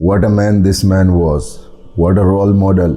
What a man this man was, what a role model।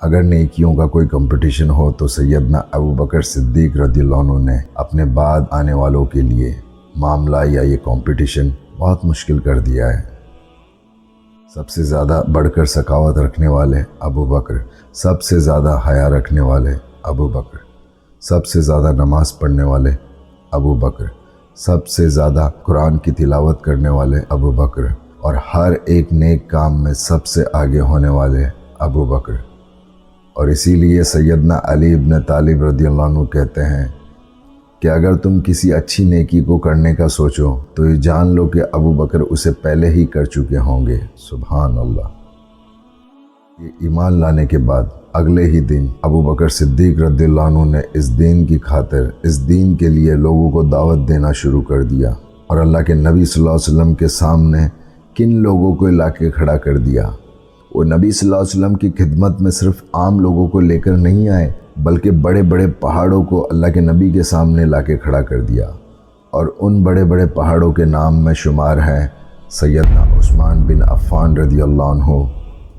اگر نیکیوں کا کوئی کمپٹیشن ہو تو سیدنا ابو بکر صدیق رضی اللہ عنہ نے اپنے بعد آنے والوں کے لیے معاملہ یا یہ کمپٹیشن بہت مشکل کر دیا ہے۔ سب سے زیادہ بڑھ کر سخاوت رکھنے والے ابو بکر، سب سے زیادہ حیا رکھنے والے ابو بکر، سب سے زیادہ نماز پڑھنے والے ابو بکر، سب سے زیادہ قرآن کی تلاوت کرنے والے ابو بکر، اور ہر ایک نیک کام میں سب سے آگے ہونے والے ابو بکر۔ اور اسی لیے سیدنا علی ابن طالب رضی اللہ عنہ کہتے ہیں کہ اگر تم کسی اچھی نیکی کو کرنے کا سوچو تو یہ جان لو کہ ابو بکر اسے پہلے ہی کر چکے ہوں گے۔ سبحان اللہ۔ یہ ایمان لانے کے بعد اگلے ہی دن ابو بکر صدیق رضی اللہ عنہ نے اس دین کی خاطر، اس دین کے لیے لوگوں کو دعوت دینا شروع کر دیا، اور اللہ کے نبی صلی اللہ علیہ وسلم کے سامنے کن لوگوں کو لا کے کھڑا کر دیا۔ وہ نبی صلی اللہ علیہ وسلم کی خدمت میں صرف عام لوگوں کو لے کر نہیں آئے، بلکہ بڑے بڑے پہاڑوں کو اللہ کے نبی کے سامنے لا کے کھڑا کر دیا، اور ان بڑے بڑے پہاڑوں کے نام میں شمار ہیں سیدنا عثمان بن عفان رضی اللہ عنہ،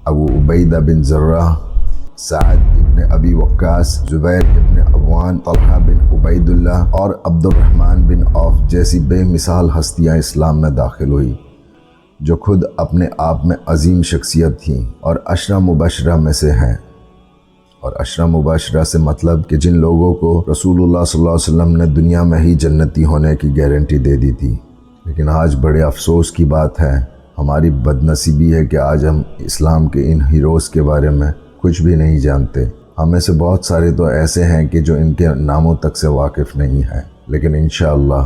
ابو عبیدہ بن جراح، سعد ابن ابی وقاص، زبیر ابن عوان، طلحہ بن عبید اللہ اور عبد الرحمن بن عوف جیسی بے مثال ہستیاں اسلام میں داخل ہوئی، جو خود اپنے آپ میں عظیم شخصیت تھیں اور عشرہ مبشرہ میں سے ہیں۔ اور عشرہ مبشرہ سے مطلب کہ جن لوگوں کو رسول اللہ صلی اللہ علیہ وسلم نے دنیا میں ہی جنتی ہونے کی گارنٹی دے دی تھی۔ لیکن آج بڑے افسوس کی بات ہے، ہماری بدنصیبی ہے کہ آج ہم اسلام کے ان ہیروز کے بارے میں کچھ بھی نہیں جانتے۔ ہم میں سے بہت سارے تو ایسے ہیں کہ جو ان کے ناموں تک سے واقف نہیں ہیں، لیکن انشاءاللہ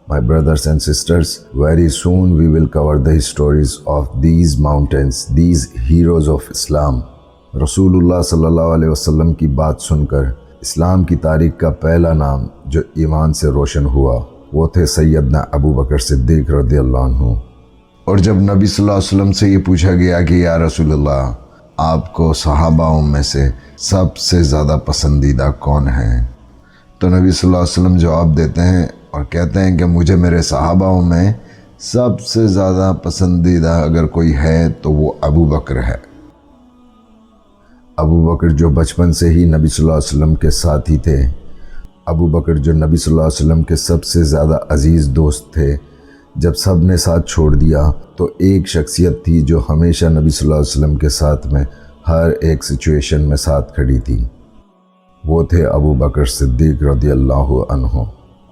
my brothers and sisters, very soon we will cover the stories of these mountains, these heroes of Islam. رسول اللہ صلی اللہ علیہ وسلم کی بات سن کر اسلام کی تاریخ کا پہلا نام جو ایمان سے روشن ہوا وہ تھے سیدنا ابو بکر صدیق رضی اللہ عنہ۔ اور جب نبی صلی اللہ علیہ وسلم سے یہ پوچھا گیا کہ یا رسول اللہ، آپ کو صحاباؤں میں سے سب سے زیادہ پسندیدہ کون ہیں، تو نبی صلی اللہ علیہ وسلم جواب دیتے ہیں اور کہتے ہیں کہ مجھے میرے صحاباؤں میں سب سے زیادہ پسندیدہ اگر کوئی ہے تو وہ ابو بکر ہے۔ ابو بکر جو بچپن سے ہی نبی صلی اللہ علیہ وسلم کے ساتھ ہی تھے، ابو بکر جو نبی صلی اللہ علیہ وسلم کے سب سے زیادہ عزیز دوست تھے، جب سب نے ساتھ چھوڑ دیا تو ایک شخصیت تھی جو ہمیشہ نبی صلی اللہ علیہ وسلم کے ساتھ میں ہر ایک سچویشن میں ساتھ کھڑی تھی، وہ تھے ابو بکر صدیق رضی اللہ عنہ۔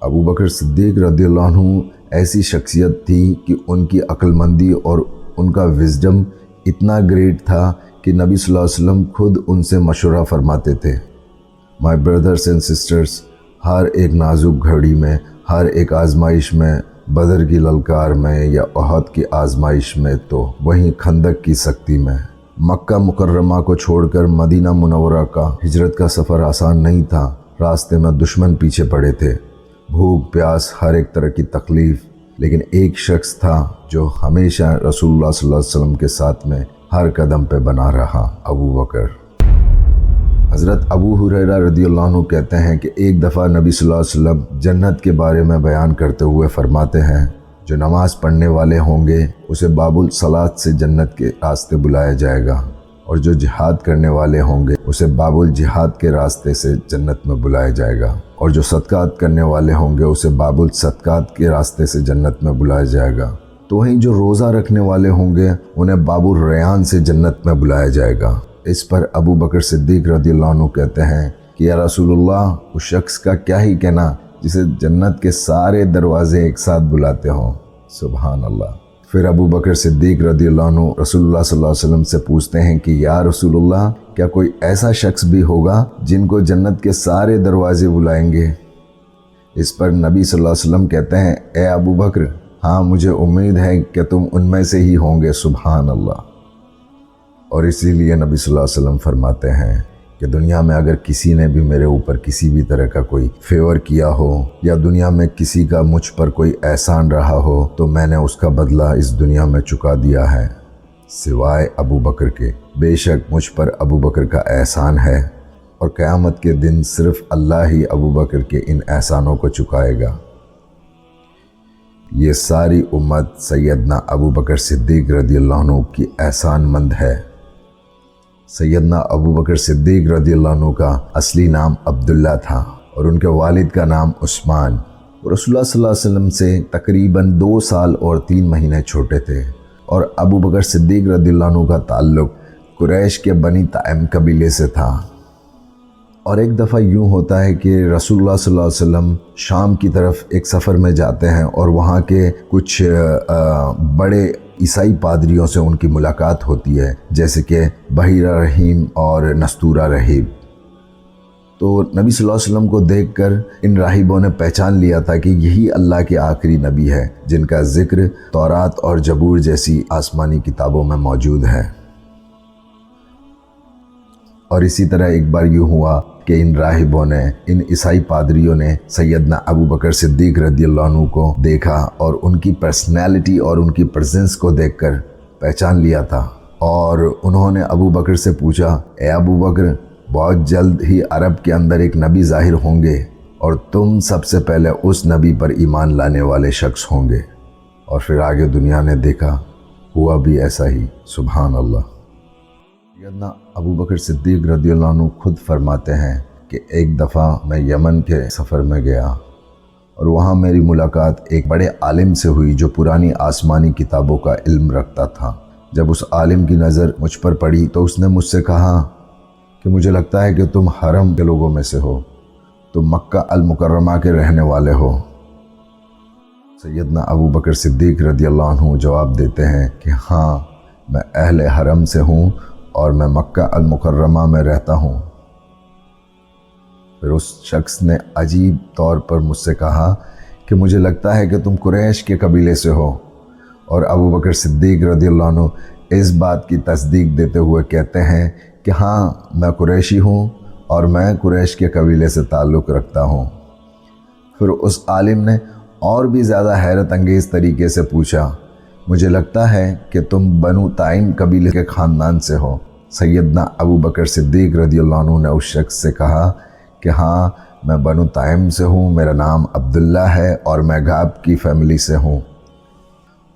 ابو بکر صدیق رضی اللہ عنہ ایسی شخصیت تھی کہ ان کی عقل مندی اور ان کا وزڈم اتنا گریٹ تھا کہ نبی صلی اللہ علیہ وسلم خود ان سے مشورہ فرماتے تھے۔ مائی بردرس اینڈ سسٹرز، ہر ایک نازک گھڑی میں، ہر ایک آزمائش میں، بدر کی للکار میں یا احد کی آزمائش میں تو وہیں خندق کی سختی میں، مکہ مکرمہ کو چھوڑ کر مدینہ منورہ کا ہجرت کا سفر آسان نہیں تھا۔ راستے میں دشمن پیچھے پڑے تھے، بھوک پیاس، ہر ایک طرح کی تکلیف، لیکن ایک شخص تھا جو ہمیشہ رسول اللہ صلی اللہ علیہ وسلم کے ساتھ میں ہر قدم پہ بنا رہا، ابو بکر۔ حضرت ابو ہریرہ رضی اللہ عنہ کہتے ہیں کہ ایک دفعہ نبی صلی اللہ علیہ وسلم جنت کے بارے میں بیان کرتے ہوئے فرماتے ہیں، جو نماز پڑھنے والے ہوں گے اسے باب الصلاۃ سے جنت کے راستے بلایا جائے گا، اور جو جہاد کرنے والے ہوں گے اسے باب الجہاد کے راستے سے جنت میں بلایا جائے گا، اور جو صدقات کرنے والے ہوں گے اسے باب الصدقات کے راستے سے جنت میں بلایا جائے گا۔ تو وہیں جو روزہ رکھنے والے ہوں گے انہیں باب الریان سے جنت میں بلایا جائے گا۔ اس پر ابو بکر صدیق رضی اللہ عنہ کہتے ہیں کہ یا رسول اللہ، اس شخص کا کیا ہی کہنا جسے جنت کے سارے دروازے ایک ساتھ بلاتے ہوں۔ سبحان اللہ۔ پھر ابو بکر صدیق رضی اللہ عنہ رسول اللہ صلی اللہ علیہ وسلم سے پوچھتے ہیں کہ یا رسول اللہ، کیا کوئی ایسا شخص بھی ہوگا جن کو جنت کے سارے دروازے بلائیں گے؟ اس پر نبی صلی اللہ علیہ وسلم کہتے ہیں، اے ابو بکر، ہاں مجھے امید ہے کہ تم ان میں سے ہی ہوں گے۔ سبحان اللہ۔ اور اسی لیے نبی صلی اللہ علیہ وسلم فرماتے ہیں کہ دنیا میں اگر کسی نے بھی میرے اوپر کسی بھی طرح کا کوئی فیور کیا ہو یا دنیا میں کسی کا مجھ پر کوئی احسان رہا ہو تو میں نے اس کا بدلہ اس دنیا میں چکا دیا ہے، سوائے ابو بکر کے۔ بے شک مجھ پر ابو بکر کا احسان ہے، اور قیامت کے دن صرف اللہ ہی ابو بکر کے ان احسانوں کو چکائے گا۔ یہ ساری امت سیدنا ابو بکر صدیق رضی اللہ عنہ کی احسان مند ہے۔ سیدنا ابو بکر صدیق رضی اللہ عنہ کا اصلی نام عبداللہ تھا اور ان کے والد کا نام عثمان۔ وہ رسول اللہ صلی اللہ علیہ وسلم سے تقریباً 2 سال اور 3 مہینے چھوٹے تھے، اور ابو بکر صدیق رضی اللہ عنہ کا تعلق قریش کے بنی تائم قبیلے سے تھا۔ اور ایک دفعہ یوں ہوتا ہے کہ رسول اللہ صلی اللہ علیہ وسلم شام کی طرف ایک سفر میں جاتے ہیں اور وہاں کے کچھ بڑے عیسائی پادریوں سے ان کی ملاقات ہوتی ہے، جیسے کہ بحیرہ رحیم اور نستورہ رہیب۔ تو نبی صلی اللہ علیہ وسلم کو دیکھ کر ان راہبوں نے پہچان لیا تھا کہ یہی اللہ کے آخری نبی ہے جن کا ذکر تورات اور زبور جیسی آسمانی کتابوں میں موجود ہے۔ اور اسی طرح ایک بار یوں ہوا کہ ان راہبوں نے، ان عیسائی پادریوں نے سیدنا ابو بکر صدیق رضی اللہ عنہ کو دیکھا اور ان کی پرسنالٹی اور ان کی پریزنس کو دیکھ کر پہچان لیا تھا، اور انہوں نے ابو بکر سے پوچھا، اے ابو بکر، بہت جلد ہی عرب کے اندر ایک نبی ظاہر ہوں گے اور تم سب سے پہلے اس نبی پر ایمان لانے والے شخص ہوں گے۔ اور پھر آگے دنیا نے دیکھا، ہوا بھی ایسا ہی، سبحان اللہ۔ سیدنا ابو بکر صدیق رضی اللہ عنہ خود فرماتے ہیں کہ ایک دفعہ میں یمن کے سفر میں گیا اور وہاں میری ملاقات ایک بڑے عالم سے ہوئی جو پرانی آسمانی کتابوں کا علم رکھتا تھا۔ جب اس عالم کی نظر مجھ پر پڑی تو اس نے مجھ سے کہا کہ مجھے لگتا ہے کہ تم حرم کے لوگوں میں سے ہو، تم مکہ المکرمہ کے رہنے والے ہو۔ سیدنا ابو بکر صدیق رضی اللہ عنہ جواب دیتے ہیں کہ ہاں، میں اہل حرم سے ہوں اور میں مکہ المکرمہ میں رہتا ہوں۔ پھر اس شخص نے عجیب طور پر مجھ سے کہا کہ مجھے لگتا ہے کہ تم قریش کے قبیلے سے ہو، اور ابو بکر صدیق رضی اللہ عنہ اس بات کی تصدیق دیتے ہوئے کہتے ہیں کہ ہاں، میں قریشی ہوں اور میں قریش کے قبیلے سے تعلق رکھتا ہوں۔ پھر اس عالم نے اور بھی زیادہ حیرت انگیز طریقے سے پوچھا، مجھے لگتا ہے کہ تم بنو تائم قبیلے کے خاندان سے ہو۔ سیدنا ابو بکر صدیق رضی اللہ عنہ نے اس شخص سے کہا کہ ہاں، میں بنو تائم سے ہوں، میرا نام عبداللہ ہے اور میں غاب کی فیملی سے ہوں۔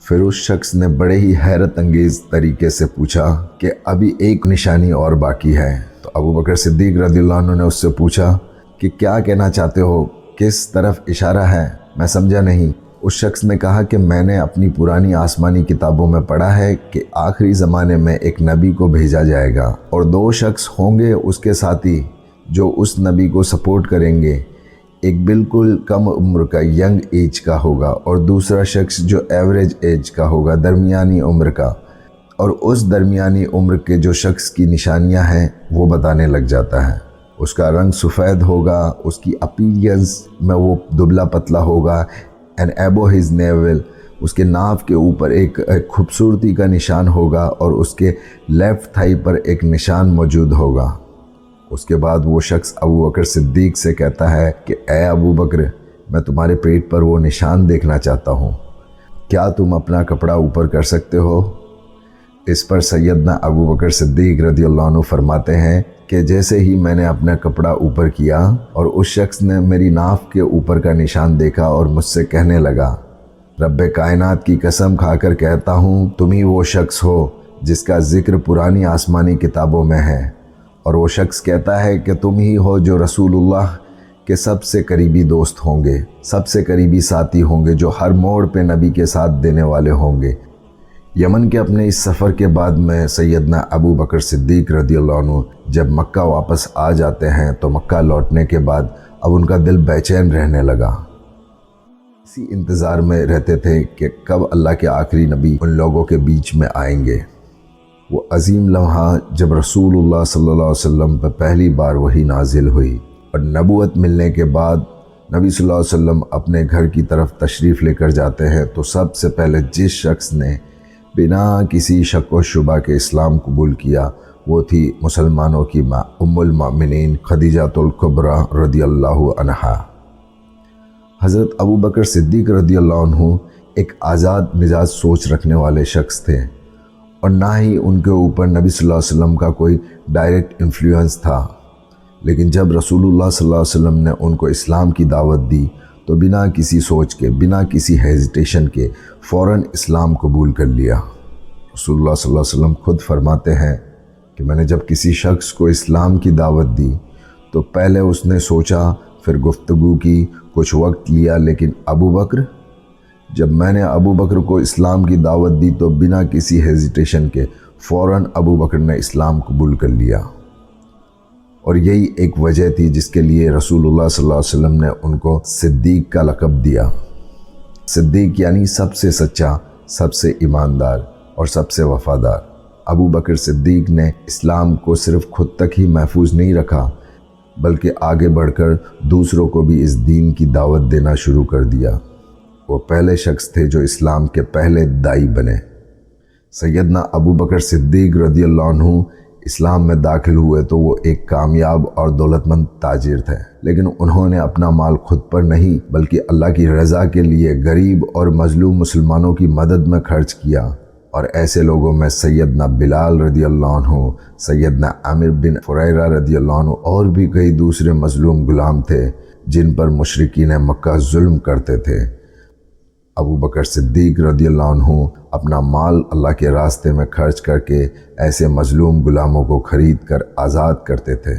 پھر اس شخص نے بڑے ہی حیرت انگیز طریقے سے پوچھا کہ ابھی ایک نشانی اور باقی ہے۔ تو ابو بکر صدیق رضی اللہ عنہ نے اس سے پوچھا کہ کیا کہنا چاہتے ہو، کس طرف اشارہ ہے، میں سمجھا نہیں۔ اس شخص نے کہا کہ میں نے اپنی پرانی آسمانی کتابوں میں پڑھا ہے کہ آخری زمانے میں ایک نبی کو بھیجا جائے گا اور 2 شخص ہوں گے اس کے ساتھی جو اس نبی کو سپورٹ کریں گے۔ ایک بالکل کم عمر کا ینگ ایج کا ہوگا اور دوسرا شخص جو ایوریج ایج کا ہوگا، درمیانی عمر کا، اور اس درمیانی عمر کے جو شخص کی نشانیاں ہیں وہ بتانے لگ جاتا ہے۔ اس کا رنگ سفید ہوگا، اس کی اپیرینس میں وہ دبلا پتلا ہوگا، اینڈ ایبو ہز نیول، اس کے ناف کے اوپر ایک خوبصورتی کا نشان ہوگا اور اس کے لیفٹ تھائی پر ایک نشان موجود ہوگا۔ اس کے بعد وہ شخص ابو بکر صدیق سے کہتا ہے کہ اے ابو بکر، میں تمہارے پیٹ پر وہ نشان دیکھنا چاہتا ہوں، کیا تم اپنا کپڑا اوپر کر سکتے ہو؟ اس پر سیدنا ابو بکر صدیق رضی اللہ عنہ فرماتے ہیں کہ جیسے ہی میں نے اپنا کپڑا اوپر کیا اور اس شخص نے میری ناف کے اوپر کا نشان دیکھا اور مجھ سے کہنے لگا، رب کائنات کی قسم کھا کر کہتا ہوں تم ہی وہ شخص ہو جس کا ذکر پرانی آسمانی کتابوں میں ہے، اور وہ شخص کہتا ہے کہ تم ہی ہو جو رسول اللہ کے سب سے قریبی دوست ہوں گے، سب سے قریبی ساتھی ہوں گے، جو ہر موڑ پہ نبی کے ساتھ دینے والے ہوں گے۔ یمن کے اپنے اس سفر کے بعد میں سیدنا ابو بکر صدیق رضی اللہ عنہ جب مکہ واپس آ جاتے ہیں تو مکہ لوٹنے کے بعد اب ان کا دل بے چین رہنے لگا، اسی انتظار میں رہتے تھے کہ کب اللہ کے آخری نبی ان لوگوں کے بیچ میں آئیں گے۔ وہ عظیم لمحہ جب رسول اللہ صلی اللہ علیہ وسلم پر پہلی بار وحی نازل ہوئی اور نبوت ملنے کے بعد نبی صلی اللہ علیہ وسلم اپنے گھر کی طرف تشریف لے کر جاتے ہیں تو سب سے پہلے جس شخص نے بنا کسی شک و شبہ کے اسلام قبول کیا وہ تھی مسلمانوں کی ماں ام المؤمنین خدیجہ الکبریٰ رضی اللہ عنہا۔ حضرت ابو بکر صدیق رضی اللہ عنہ ایک آزاد مزاج سوچ رکھنے والے شخص تھے اور نہ ہی ان کے اوپر نبی صلی اللہ علیہ وسلم کا کوئی ڈائریکٹ انفلوئنس تھا، لیکن جب رسول اللہ صلی اللہ علیہ وسلم نے ان کو اسلام کی دعوت دی تو بنا کسی سوچ کے، بنا کسی ہیزیٹیشن کے فوراً اسلام قبول کر لیا۔ رسول اللہ صلی اللہ علیہ وسلم خود فرماتے ہیں کہ میں نے جب کسی شخص کو اسلام کی دعوت دی تو پہلے اس نے سوچا، پھر گفتگو کی، کچھ وقت لیا، لیکن ابو بکر، جب میں نے ابو بکر کو اسلام کی دعوت دی تو بنا کسی ہیزیٹیشن کے فوراً ابو بکر نے اسلام قبول کر لیا۔ اور یہی ایک وجہ تھی جس کے لیے رسول اللہ صلی اللہ علیہ وسلم نے ان کو صدیق کا لقب دیا۔ صدیق یعنی سب سے سچا، سب سے ایماندار اور سب سے وفادار۔ ابو بکر صدیق نے اسلام کو صرف خود تک ہی محفوظ نہیں رکھا بلکہ آگے بڑھ کر دوسروں کو بھی اس دین کی دعوت دینا شروع کر دیا۔ وہ پہلے شخص تھے جو اسلام کے پہلے داعی بنے۔ سیدنا ابو بکر صدیق رضی اللہ عنہ اسلام میں داخل ہوئے تو وہ ایک کامیاب اور دولت مند تاجر تھے، لیکن انہوں نے اپنا مال خود پر نہیں بلکہ اللہ کی رضا کے لیے غریب اور مظلوم مسلمانوں کی مدد میں خرچ کیا۔ اور ایسے لوگوں میں سیدنا بلال رضی اللہ عنہ، سیدنا عامر بن فریرہ رضی اللہ عنہ اور بھی کئی دوسرے مظلوم غلام تھے جن پر مشرکین مکہ ظلم کرتے تھے۔ ابو بکر صدیق رضی اللہ عنہ اپنا مال اللہ کے راستے میں خرچ کر کے ایسے مظلوم غلاموں کو خرید کر آزاد کرتے تھے۔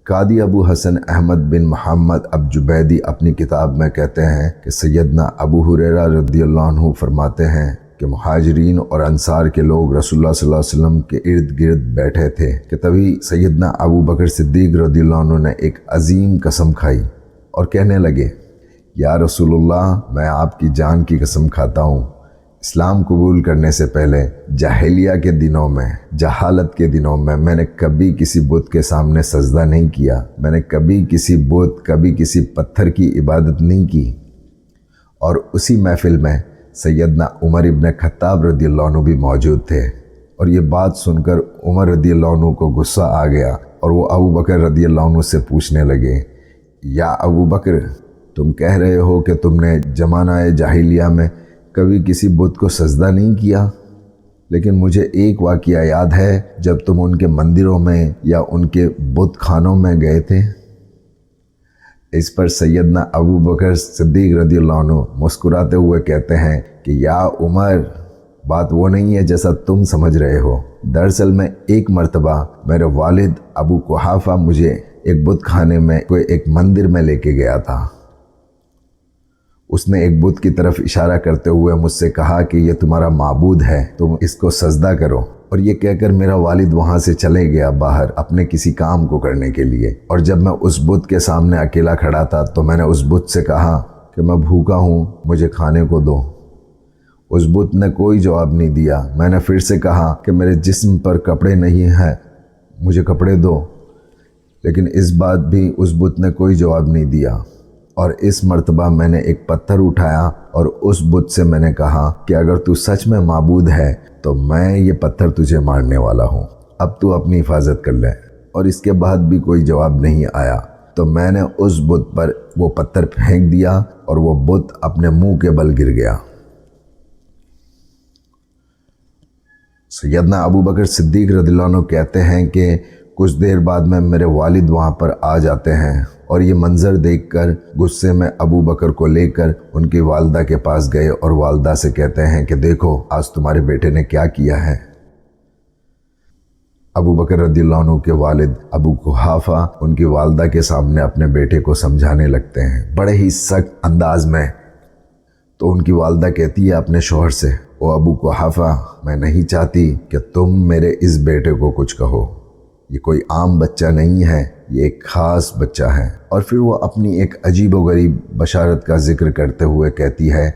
قاضی ابو حسن احمد بن محمد ابجبیدی اپنی کتاب میں کہتے ہیں کہ سیدنا ابو ہریرہ رضی اللہ عنہ فرماتے ہیں کہ مہاجرین اور انصار کے لوگ رسول اللہ صلی اللہ علیہ وسلم کے ارد گرد بیٹھے تھے کہ تبھی سیدنا ابو بکر صدیق رضی اللہ عنہ نے ایک عظیم قسم کھائی اور کہنے لگے، یا رسول اللہ، میں آپ کی جان کی قسم کھاتا ہوں، اسلام قبول کرنے سے پہلے جاہلیہ کے دنوں میں، جہالت کے دنوں میں نے کبھی کسی بت کے سامنے سجدہ نہیں کیا، میں نے کبھی کسی بت، کبھی کسی پتھر کی عبادت نہیں کی۔ اور اسی محفل میں سیدنا عمر ابن خطاب رضی اللہ عنہ بھی موجود تھے، اور یہ بات سن کر عمر رضی اللہ عنہ کو غصہ آ گیا اور وہ ابو بکر رضی اللہ عنہ سے پوچھنے لگے، یا ابو بکر، تم کہہ رہے ہو کہ تم نے زمانہ جاہلیہ میں کبھی کسی بت کو سجدہ نہیں کیا، لیکن مجھے ایک واقعہ یاد ہے جب تم ان کے مندروں میں یا ان کے بت خانوں میں گئے تھے۔ اس پر سیدنا ابو بکر صدیق رضی اللہ عنہ مسکراتے ہوئے کہتے ہیں کہ یا عمر، بات وہ نہیں ہے جیسا تم سمجھ رہے ہو۔ دراصل میں ایک مرتبہ میرے والد ابو قحافہ مجھے ایک بت خانے میں کوئی ایک مندر میں لے کے گیا تھا۔ اس نے ایک بت کی طرف اشارہ کرتے ہوئے مجھ سے کہا کہ یہ تمہارا معبود ہے، تم اس کو سجدہ کرو۔ اور یہ کہہ کر میرا والد وہاں سے چلے گیا باہر اپنے کسی کام کو کرنے کے لیے، اور جب میں اس بت کے سامنے اکیلا کھڑا تھا تو میں نے اس بت سے کہا کہ میں بھوکا ہوں، مجھے کھانے کو دو۔ اس بت نے کوئی جواب نہیں دیا۔ میں نے پھر سے کہا کہ میرے جسم پر کپڑے نہیں ہیں، مجھے کپڑے دو، لیکن اس بات بھی اس بت نے کوئی جواب نہیں دیا۔ اور اس مرتبہ میں نے ایک پتھر اٹھایا اور اس بت سے میں نے کہا کہ اگر تو سچ میں معبود ہے تو میں یہ پتھر تجھے مارنے والا ہوں، اب تو اپنی حفاظت کر لے۔ اور اس کے بعد بھی کوئی جواب نہیں آیا تو میں نے اس بت پر وہ پتھر پھینک دیا اور وہ بت اپنے منہ کے بل گر گیا۔ سیدنا ابو بکر صدیق رضی اللہ عنہ کہتے ہیں کہ کچھ دیر بعد میں میرے والد وہاں پر آ جاتے ہیں اور یہ منظر دیکھ کر غصے میں ابو بکر کو لے کر ان کی والدہ کے پاس گئے اور والدہ سے کہتے ہیں کہ دیکھو آج تمہارے بیٹے نے کیا کیا ہے۔ ابو بکر رضی اللہ عنہ کے والد ابو قحافہ ان کی والدہ کے سامنے اپنے بیٹے کو سمجھانے لگتے ہیں بڑے ہی سخت انداز میں۔ تو ان کی والدہ کہتی ہے اپنے شوہر سے، او ابو قحافہ، میں نہیں چاہتی کہ تم میرے اس بیٹے کو کچھ کہو، یہ کوئی عام بچہ نہیں ہے، یہ ایک خاص بچہ ہے۔ اور پھر وہ اپنی ایک عجیب و غریب بشارت کا ذکر کرتے ہوئے کہتی ہے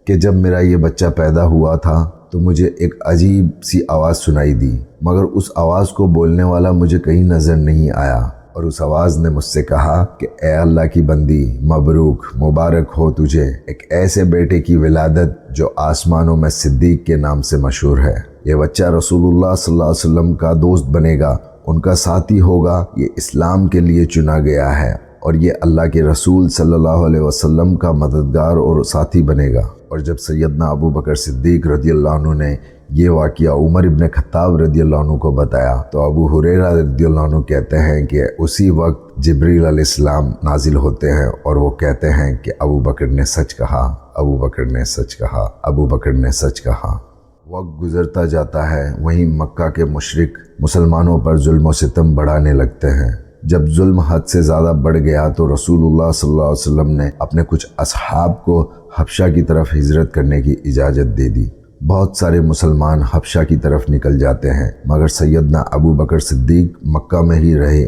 کہ جب میرا یہ بچہ پیدا ہوا تھا تو مجھے ایک عجیب سی آواز سنائی دی، مگر اس آواز کو بولنے والا مجھے کہیں نظر نہیں آیا، اور اس آواز نے مجھ سے کہا کہ اے اللہ کی بندی، مبروک، مبارک ہو تجھے ایک ایسے بیٹے کی ولادت جو آسمانوں میں صدیق کے نام سے مشہور ہے۔ یہ بچہ رسول اللہ صلی اللہ علیہ وسلم کا دوست بنے گا، ان کا ساتھی ہوگا، یہ اسلام کے لیے چنا گیا ہے، اور یہ اللہ کے رسول صلی اللہ علیہ وسلم کا مددگار اور ساتھی بنے گا۔ اور جب سیدنا ابو بکر صدیق رضی اللہ عنہ نے یہ واقعہ عمر ابن خطاب رضی اللہ عنہ کو بتایا تو ابو ہریرہ رضی اللہ عنہ کہتے ہیں کہ اسی وقت جبریل علیہ السلام نازل ہوتے ہیں اور وہ کہتے ہیں کہ ابو بکر نے سچ کہا، ابو بکر نے سچ کہا، ابو بکر نے سچ کہا۔ وقت گزرتا جاتا ہے وہیں مکہ کے مشرک مسلمانوں پر ظلم و ستم بڑھانے لگتے ہیں۔ جب ظلم حد سے زیادہ بڑھ گیا تو رسول اللہ صلی اللہ علیہ وسلم نے اپنے کچھ اصحاب کو حبشہ کی طرف ہجرت کرنے کی اجازت دے دی۔ بہت سارے مسلمان حبشہ کی طرف نکل جاتے ہیں، مگر سیدنا ابو بکر صدیق مکہ میں ہی رہے۔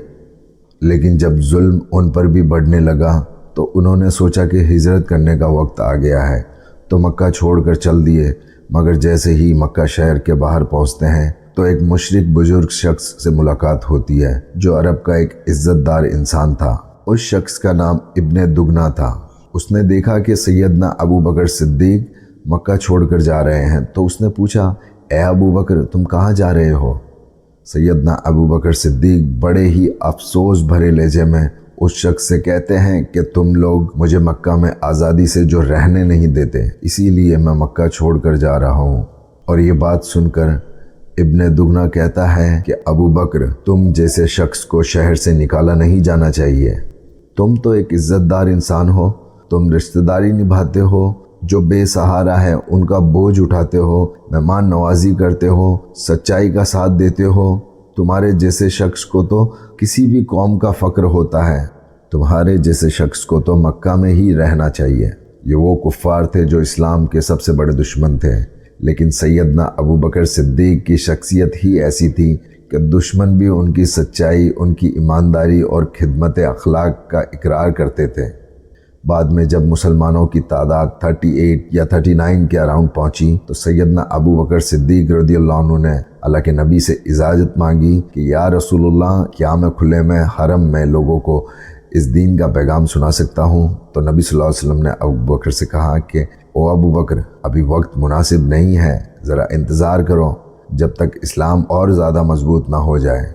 لیکن جب ظلم ان پر بھی بڑھنے لگا تو انہوں نے سوچا کہ ہجرت کرنے کا وقت آ گیا ہے، تو مکہ چھوڑ کر چل دیے۔ مگر جیسے ہی مکہ شہر کے باہر پہنچتے ہیں تو ایک مشرک بزرگ شخص سے ملاقات ہوتی ہے جو عرب کا ایک عزت دار انسان تھا۔ اس شخص کا نام ابن دگنا تھا۔ اس نے دیکھا کہ سیدنا ابو بکر صدیق مکہ چھوڑ کر جا رہے ہیں تو اس نے پوچھا، اے ابو بکر تم کہاں جا رہے ہو؟ سیدنا ابو بکر صدیق بڑے ہی افسوس بھرے لہجے میں اس شخص سے کہتے ہیں کہ تم لوگ مجھے مکہ میں آزادی سے جو رہنے نہیں دیتے، اسی لیے میں مکہ چھوڑ کر جا رہا ہوں۔ اور یہ بات سن کر ابن دگنا کہتا ہے کہ ابو بکر تم جیسے شخص کو شہر سے نکالا نہیں جانا چاہیے۔ تم تو ایک عزت دار انسان ہو، تم رشتہ داری نبھاتے ہو، جو بے سہارا ہے ان کا بوجھ اٹھاتے ہو، مہمان نوازی کرتے ہو، سچائی کا ساتھ دیتے ہو۔ تمہارے جیسے شخص کو تو کسی بھی قوم کا فخر ہوتا ہے، تمہارے جیسے شخص کو تو مکہ میں ہی رہنا چاہیے۔ یہ وہ کفار تھے جو اسلام کے سب سے بڑے دشمن تھے، لیکن سیدنا ابو بکر صدیق کی شخصیت ہی ایسی تھی کہ دشمن بھی ان کی سچائی، ان کی ایمانداری اور خدمت اخلاق کا اقرار کرتے تھے۔ بعد میں جب مسلمانوں کی تعداد 38 یا 39 کے اراؤنڈ پہنچی تو سیدنا ابو بکر صدیق رضی اللہ عنہ نے اللہ کے نبی سے اجازت مانگی کہ یا رسول اللہ کیا میں کھلے میں حرم میں لوگوں کو اس دین کا پیغام سنا سکتا ہوں؟ تو نبی صلی اللہ علیہ وسلم نے ابو بکر سے کہا کہ او ابو بکر ابھی وقت مناسب نہیں ہے، ذرا انتظار کرو جب تک اسلام اور زیادہ مضبوط نہ ہو جائے۔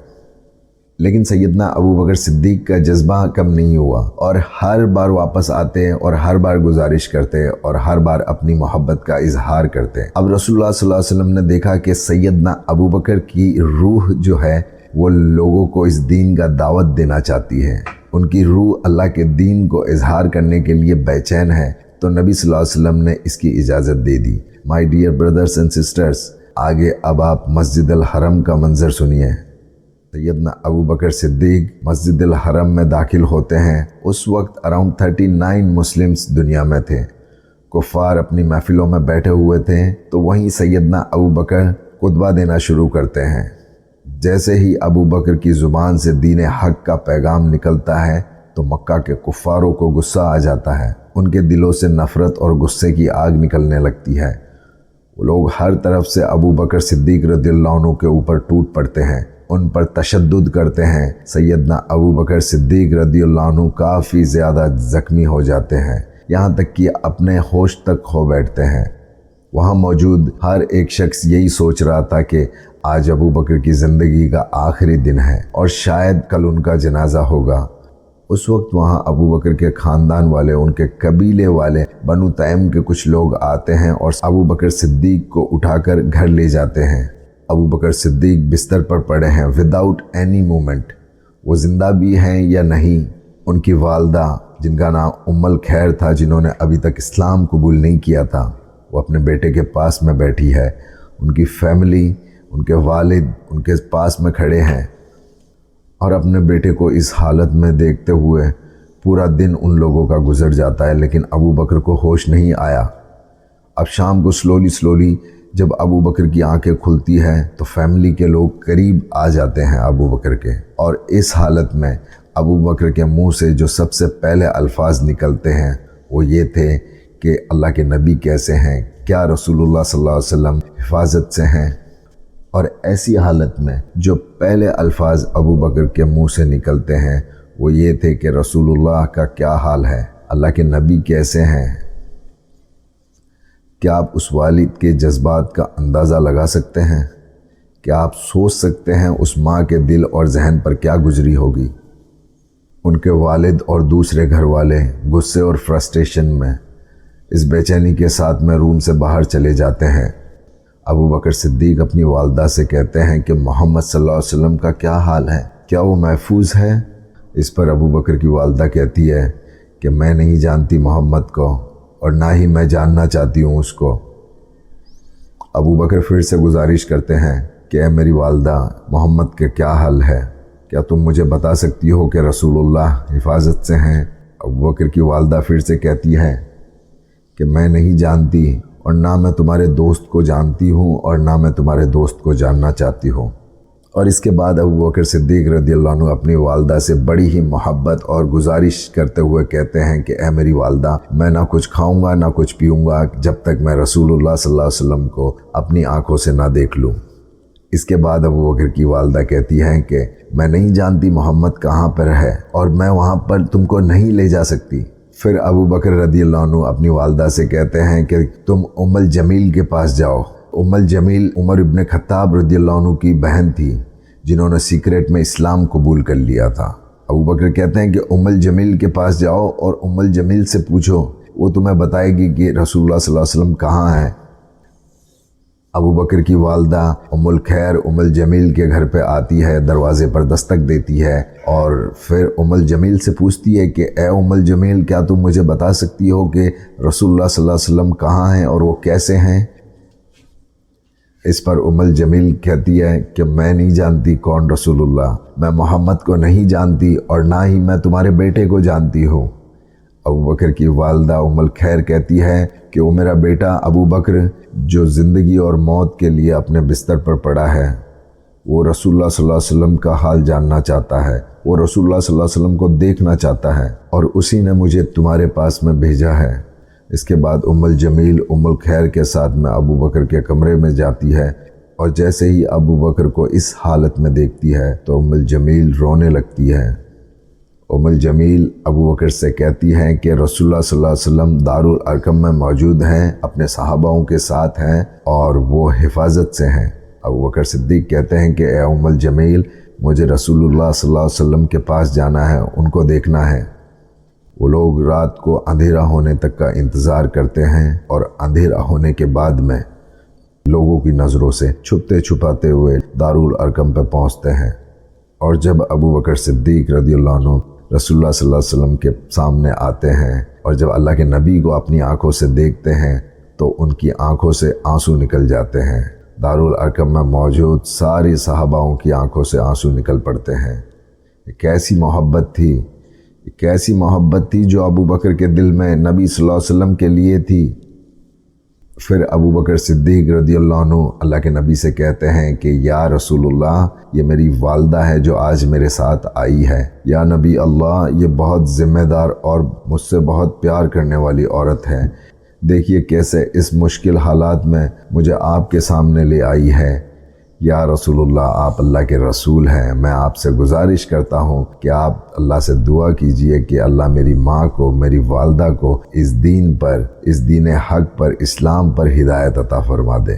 لیکن سیدنا ابو بکر صدیق کا جذبہ کم نہیں ہوا اور ہر بار واپس آتے اور ہر بار گزارش کرتے اور ہر بار اپنی محبت کا اظہار کرتے۔ اب رسول اللہ صلی اللہ علیہ وسلم نے دیکھا کہ سیدنا ابو بکر کی روح جو ہے وہ لوگوں کو اس دین کا دعوت دینا چاہتی ہے، ان کی روح اللہ کے دین کو اظہار کرنے کے لیے بے چین ہے، تو نبی صلی اللہ علیہ وسلم نے اس کی اجازت دے دی۔ My dear brothers and sisters, آگے اب آپ مسجد الحرم کا منظر سنیے۔ سیدنا ابو بکر صدیق مسجد الحرم میں داخل ہوتے ہیں۔ اس وقت اراؤنڈ 39 مسلمز دنیا میں تھے۔ کفار اپنی محفلوں میں بیٹھے ہوئے تھے تو وہیں سیدنا ابو بکر خطبہ دینا شروع کرتے ہیں۔ جیسے ہی ابو بکر کی زبان سے دین حق کا پیغام نکلتا ہے تو مکہ کے کفاروں کو غصہ آ جاتا ہے، ان کے دلوں سے نفرت اور غصے کی آگ نکلنے لگتی ہے۔ وہ لوگ ہر طرف سے ابو بکر صدیق رضی اللہ عنہ کے اوپر ٹوٹ پڑتے ہیں، ان پر تشدد کرتے ہیں۔ سیدنا ابو بکر صدیق رضی اللہ عنہ کافی زیادہ زخمی ہو جاتے ہیں، یہاں تک کہ اپنے ہوش تک کھو بیٹھتے ہیں۔ وہاں موجود ہر ایک شخص یہی سوچ رہا تھا کہ آج ابو بکر کی زندگی کا آخری دن ہے اور شاید کل ان کا جنازہ ہوگا۔ اس وقت وہاں ابو بکر کے خاندان والے، ان کے قبیلے والے بنو تیم کے کچھ لوگ آتے ہیں اور ابو بکر صدیق کو اٹھا کر گھر لے جاتے ہیں۔ ابو بکر صدیق بستر پر پڑے ہیں وداؤٹ اینی مومنٹ۔ وہ زندہ بھی ہیں یا نہیں؟ ان کی والدہ جن کا نام ام الخیر تھا، جنہوں نے ابھی تک اسلام قبول نہیں کیا تھا، وہ اپنے بیٹے کے پاس میں بیٹھی ہے۔ ان کی فیملی، ان کے والد ان کے پاس میں کھڑے ہیں اور اپنے بیٹے کو اس حالت میں دیکھتے ہوئے پورا دن ان لوگوں کا گزر جاتا ہے، لیکن ابو بکر کو ہوش نہیں آیا۔ اب شام کو سلولی جب ابو بکر کی آنکھیں کھلتی ہیں تو فیملی کے لوگ قریب آ جاتے ہیں ابو بکر کے، اور اس حالت میں ابو بکر کے منہ سے جو سب سے پہلے الفاظ نکلتے ہیں وہ یہ تھے کہ اللہ کے نبی کیسے ہیں، کیا رسول اللہ صلی اللہ علیہ وسلم حفاظت سے ہیں؟ اور ایسی حالت میں جو پہلے الفاظ ابو بکر کے منہ سے نکلتے ہیں وہ یہ تھے کہ رسول اللہ کا کیا حال ہے، اللہ کے نبی کیسے ہیں؟ کیا آپ اس والد کے جذبات کا اندازہ لگا سکتے ہیں؟ کیا آپ سوچ سکتے ہیں اس ماں کے دل اور ذہن پر کیا گزری ہوگی؟ ان کے والد اور دوسرے گھر والے غصے اور فرسٹریشن میں اس بے چینی کے ساتھ میں روم سے باہر چلے جاتے ہیں۔ ابو بکر صدیق اپنی والدہ سے کہتے ہیں کہ محمد صلی اللہ علیہ وسلم کا کیا حال ہے، کیا وہ محفوظ ہے؟ اس پر ابو بکر کی والدہ کہتی ہے کہ میں نہیں جانتی محمد کو اور نہ ہی میں جاننا چاہتی ہوں اس کو۔ ابو بکر پھر سے گزارش کرتے ہیں کہ اے میری والدہ، محمد کا کیا حل ہے؟ کیا تم مجھے بتا سکتی ہو کہ رسول اللہ حفاظت سے ہیں؟ ابو بکر کی والدہ پھر سے کہتی ہے کہ میں نہیں جانتی، اور نہ میں تمہارے دوست کو جانتی ہوں اور نہ میں تمہارے دوست کو جاننا چاہتی ہوں۔ اور اس کے بعد ابو بکر صدیق رضی اللہ عنہ اپنی والدہ سے بڑی ہی محبت اور گزارش کرتے ہوئے کہتے ہیں کہ اے میری والدہ، میں نہ کچھ کھاؤں گا نہ کچھ پیوں گا جب تک میں رسول اللہ صلی اللہ علیہ وسلم کو اپنی آنکھوں سے نہ دیکھ لوں۔ اس کے بعد ابو بکر کی والدہ کہتی ہیں کہ میں نہیں جانتی محمد کہاں پر ہے اور میں وہاں پر تم کو نہیں لے جا سکتی۔ پھر ابو بکر رضی اللہ عنہ اپنی والدہ سے کہتے ہیں کہ تم ام الجمیل کے پاس جاؤ۔ ام الجمیل عمر ابن خطاب رضی اللہ عنہ کی بہن تھی، جنہوں نے سیکریٹ میں اسلام قبول کر لیا تھا۔ ابو بکر کہتے ہیں کہ ام الجمیل کے پاس جاؤ اور ام الجمیل سے پوچھو، وہ تمہیں بتائے گی کہ رسول اللہ صلی اللہ علیہ وسلم کہاں ہیں۔ ابو بکر کی والدہ ام الخیر ام الجمیل کے گھر پہ آتی ہے، دروازے پر دستک دیتی ہے اور پھر ام الجمیل سے پوچھتی ہے کہ اے ام الجمیل، کیا تم مجھے بتا سکتی ہو کہ رسول اللہ صلی اللہ علیہ وسلم کہاں ہیں اور وہ کیسے ہیں؟ اس پر ام الجمیل کہتی ہے کہ میں نہیں جانتی کون رسول اللہ، میں محمد کو نہیں جانتی اور نہ ہی میں تمہارے بیٹے کو جانتی ہوں۔ ابو بکر کی والدہ ام الخیر کہتی ہے کہ وہ میرا بیٹا ابو بکر جو زندگی اور موت کے لیے اپنے بستر پر پڑا ہے، وہ رسول اللہ صلی اللہ علیہ وسلم کا حال جاننا چاہتا ہے، وہ رسول اللہ صلی اللہ علیہ وسلم کو دیکھنا چاہتا ہے اور اسی نے مجھے تمہارے پاس میں بھیجا ہے۔ اس کے بعد ام الجمیل ام الخیر کے ساتھ میں ابو بکر کے کمرے میں جاتی ہے اور جیسے ہی ابو بکر کو اس حالت میں دیکھتی ہے تو ام الجمیل رونے لگتی ہے۔ ام الجمیل ابو بکر سے کہتی ہیں کہ رسول اللہ صلی اللہ علیہ وسلم دارالارقم میں موجود ہیں، اپنے صحاباؤں کے ساتھ ہیں اور وہ حفاظت سے ہیں۔ ابو بکر صدیق کہتے ہیں کہ اے ام الجمیل، مجھے رسول اللہ صلی اللہ علیہ وسلم کے پاس جانا ہے، ان کو دیکھنا ہے۔ وہ لوگ رات کو اندھیرا ہونے تک کا انتظار کرتے ہیں اور اندھیرا ہونے کے بعد میں لوگوں کی نظروں سے چھپتے چھپاتے ہوئے دارالارقم پہ پہنچتے ہیں۔ اور جب ابو بکر صدیق رضی اللہ عنہ رسول اللہ صلی اللہ علیہ وسلم کے سامنے آتے ہیں اور جب اللہ کے نبی کو اپنی آنکھوں سے دیکھتے ہیں تو ان کی آنکھوں سے آنسو نکل جاتے ہیں۔ دارالارقم میں موجود ساری صحاباؤں کی آنکھوں سے آنسو نکل پڑتے ہیں۔ یہ کیسی محبت تھی جو ابو بکر کے دل میں نبی صلی اللہ علیہ وسلم کے لیے تھی۔ پھر ابو بکر صدیق رضی اللہ عنہ اللہ کے نبی سے کہتے ہیں کہ یا رسول اللہ، یہ میری والدہ ہے جو آج میرے ساتھ آئی ہے۔ یا نبی اللہ، یہ بہت ذمہ دار اور مجھ سے بہت پیار کرنے والی عورت ہے۔ دیکھیے کیسے اس مشکل حالات میں مجھے آپ کے سامنے لے آئی ہے۔ یا رسول اللہ، آپ اللہ کے رسول ہیں، میں آپ سے گزارش کرتا ہوں کہ آپ اللہ سے دعا کیجئے کہ اللہ میری ماں کو، میری والدہ کو اس دین پر، اس دین حق پر، اسلام پر ہدایت عطا فرما دے۔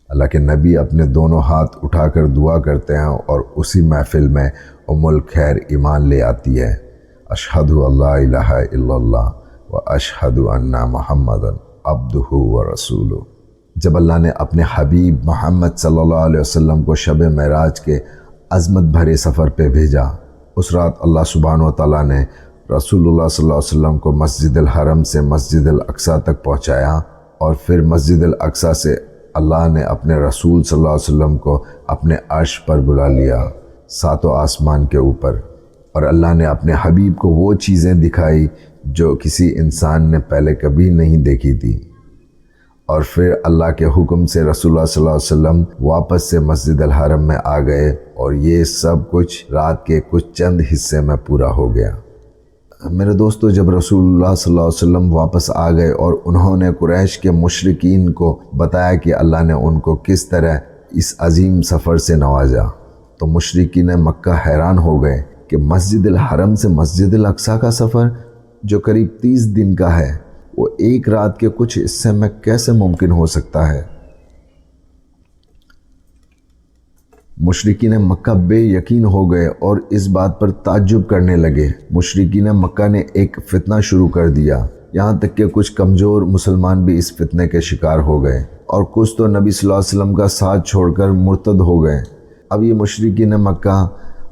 اللہ کے نبی اپنے دونوں ہاتھ اٹھا کر دعا کرتے ہیں اور اسی محفل میں ام الخیر ایمان لے آتی ہے۔ اشہد اللہ الہ الا اللہ و اشہد ان محمدً عبدہ و رسولہ۔ جب اللہ نے اپنے حبیب محمد صلی اللہ علیہ وسلم کو شب معراج کے عظمت بھرے سفر پہ بھیجا، اس رات اللہ سبحانہ و تعالیٰ نے رسول اللہ صلی اللہ علیہ وسلم کو مسجد الحرم سے مسجد الاقصیٰ تک پہنچایا اور پھر مسجد الاقصیٰ سے اللہ نے اپنے رسول صلی اللہ علیہ وسلم کو اپنے عرش پر بلا لیا، ساتوں آسمان کے اوپر، اور اللہ نے اپنے حبیب کو وہ چیزیں دکھائی جو کسی انسان نے پہلے کبھی نہیں دیکھی تھی۔ اور پھر اللہ کے حکم سے رسول اللہ صلی اللہ علیہ وسلم واپس سے مسجد الحرم میں آ گئے اور یہ سب کچھ رات کے کچھ چند حصے میں پورا ہو گیا۔ میرے دوستو، جب رسول اللہ صلی اللہ علیہ وسلم واپس آ گئے اور انہوں نے قریش کے مشرکین کو بتایا کہ اللہ نے ان کو کس طرح اس عظیم سفر سے نوازا، تو مشرکین مکہ حیران ہو گئے کہ مسجد الحرم سے مسجد الاقصیٰ کا سفر جو قریب 30 دن کا ہے، وہ ایک رات کے کچھ حصے میں کیسے ممکن ہو سکتا ہے۔ مشرکین مکہ بے یقین ہو گئے اور اس بات پر تعجب کرنے لگے۔ مشرکین مکہ نے ایک فتنہ شروع کر دیا، یہاں تک کہ کچھ کمزور مسلمان بھی اس فتنے کے شکار ہو گئے اور کچھ تو نبی صلی اللہ علیہ وسلم کا ساتھ چھوڑ کر مرتد ہو گئے۔ اب یہ مشرکین مکہ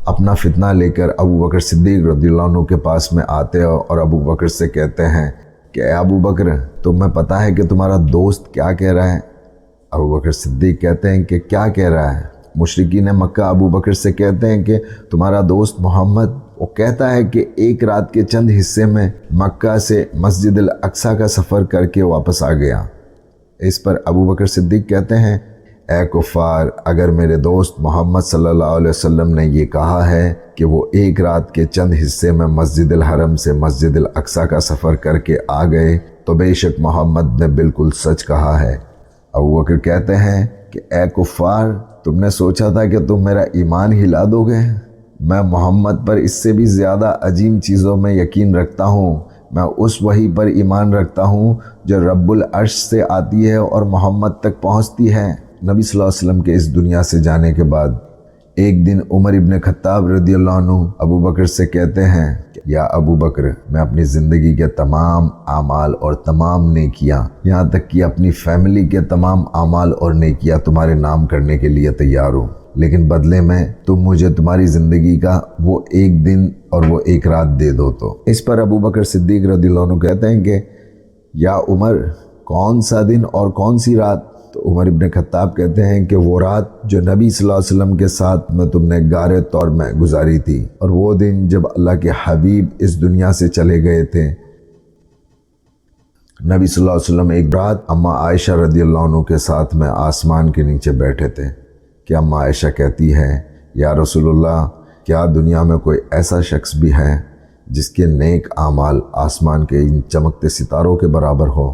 اپنا فتنہ لے کر ابو بکر صدیق رضی اللہ عنہ کے پاس میں آتے اور ابو بکر سے کہتے ہیں کہ اے ابو بکر تمہیں پتہ ہے کہ تمہارا دوست کیا کہہ رہا ہے؟ ابو بکر صدیق کہتے ہیں کہ کیا کہہ رہا ہے؟ مشرکین مکہ ابو بکر سے کہتے ہیں کہ تمہارا دوست محمد وہ کہتا ہے کہ ایک رات کے چند حصے میں مکہ سے مسجد الاقصی کا سفر کر کے واپس آ گیا۔ اس پر ابو بکر صدیق کہتے ہیں اے کفار، اگر میرے دوست محمد صلی اللہ علیہ وسلم نے یہ کہا ہے کہ وہ ایک رات کے چند حصے میں مسجد الحرم سے مسجد الاقصی کا سفر کر کے آ گئے تو بے شک محمد نے بالکل سچ کہا ہے۔ ابو بکر کہتے ہیں کہ اے کفار، تم نے سوچا تھا کہ تم میرا ایمان ہلا دو گے؟ میں محمد پر اس سے بھی زیادہ عظیم چیزوں میں یقین رکھتا ہوں۔ میں اس وحی پر ایمان رکھتا ہوں جو رب العرش سے آتی ہے اور محمد تک پہنچتی ہے۔ نبی صلی اللہ علیہ وسلم کے اس دنیا سے جانے کے بعد ایک دن عمر ابن خطاب رضی اللہ عنہ ابو بکر سے کہتے ہیں کہ یا ابو بکر، میں اپنی زندگی کے تمام اعمال اور تمام نیکیاں، یہاں تک کہ اپنی فیملی کے تمام اعمال اور نیکیاں تمہارے نام کرنے کے لیے تیار ہوں، لیکن بدلے میں تم مجھے تمہاری زندگی کا وہ ایک دن اور وہ ایک رات دے دو۔ تو اس پر ابو بکر صدیق رضی اللہ عنہ کہتے ہیں کہ یا عمر، کون سا دن اور کون سی رات؟ تو عمر ابن خطاب کہتے ہیں کہ وہ رات جو نبی صلی اللہ علیہ وسلم کے ساتھ میں تم نے غار طور میں گزاری تھی، اور وہ دن جب اللہ کے حبیب اس دنیا سے چلے گئے تھے۔ نبی صلی اللہ علیہ وسلم ایک رات اماں عائشہ رضی اللہ عنہ کے ساتھ میں آسمان کے نیچے بیٹھے تھے کہ اماں عائشہ کہتی ہے یا رسول اللہ، کیا دنیا میں کوئی ایسا شخص بھی ہے جس کے نیک اعمال آسمان کے ان چمکتے ستاروں کے برابر ہو؟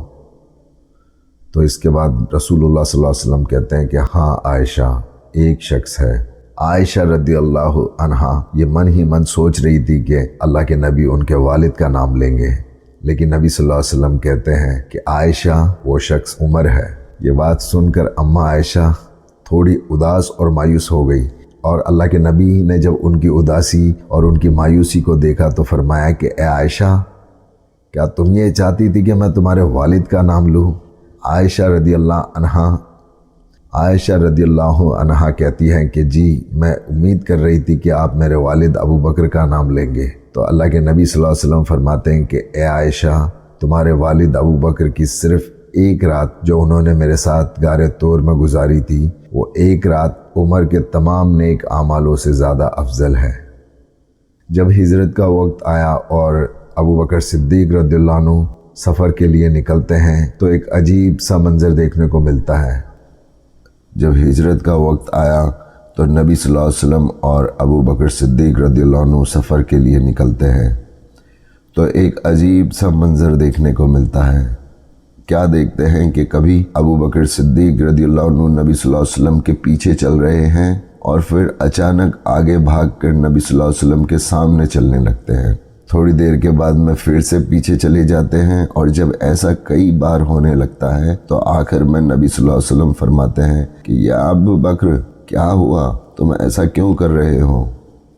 تو اس کے بعد رسول اللہ صلی اللہ علیہ وسلم کہتے ہیں کہ ہاں عائشہ، ایک شخص ہے۔ عائشہ رضی اللہ عنہا یہ من ہی من سوچ رہی تھی کہ اللہ کے نبی ان کے والد کا نام لیں گے، لیکن نبی صلی اللہ علیہ وسلم کہتے ہیں کہ عائشہ وہ شخص عمر ہے۔ یہ بات سن کر اماں عائشہ تھوڑی اداس اور مایوس ہو گئی، اور اللہ کے نبی نے جب ان کی اداسی اور ان کی مایوسی کو دیکھا تو فرمایا کہ اے عائشہ، کیا تم یہ چاہتی تھی کہ میں تمہارے والد کا نام لوں؟ عائشہ رضی اللہ عنہا کہتی ہیں کہ جی، میں امید کر رہی تھی کہ آپ میرے والد ابو بکر کا نام لیں گے۔ تو اللہ کے نبی صلی اللہ علیہ وسلم فرماتے ہیں کہ اے عائشہ، تمہارے والد ابو بکر کی صرف ایک رات جو انہوں نے میرے ساتھ غار طور میں گزاری تھی، وہ ایک رات عمر کے تمام نیک اعمالوں سے زیادہ افضل ہے۔ جب ہجرت کا وقت آیا اور ابو بکر صدیق رضی اللہ عنہ سفر کے لیے نکلتے ہیں تو ایک عجیب سا منظر دیکھنے کو ملتا ہے۔ جب ہجرت کا وقت آیا تو نبی صلی اللہ علیہ وسلم اور ابو بکر صدیق رضی اللہ عنہ سفر کے لیے نکلتے ہیں تو ایک عجیب سا منظر دیکھنے کو ملتا ہے۔ کیا دیکھتے ہیں کہ کبھی ابو بکر صدیق رضی اللہ عنہ نبی صلی اللہ علیہ وسلم کے پیچھے چل رہے ہیں اور پھر اچانک آگے بھاگ کر نبی صلی اللہ علیہ وسلم کے سامنے چلنے لگتے ہیں۔ تھوڑی دیر کے بعد میں پھر سے پیچھے چلے جاتے ہیں، اور جب ایسا کئی بار ہونے لگتا ہے تو آخر میں نبی صلی اللہ علیہ وسلم فرماتے ہیں کہ یا ابو بکر، کیا ہوا؟ تم ایسا کیوں کر رہے ہو؟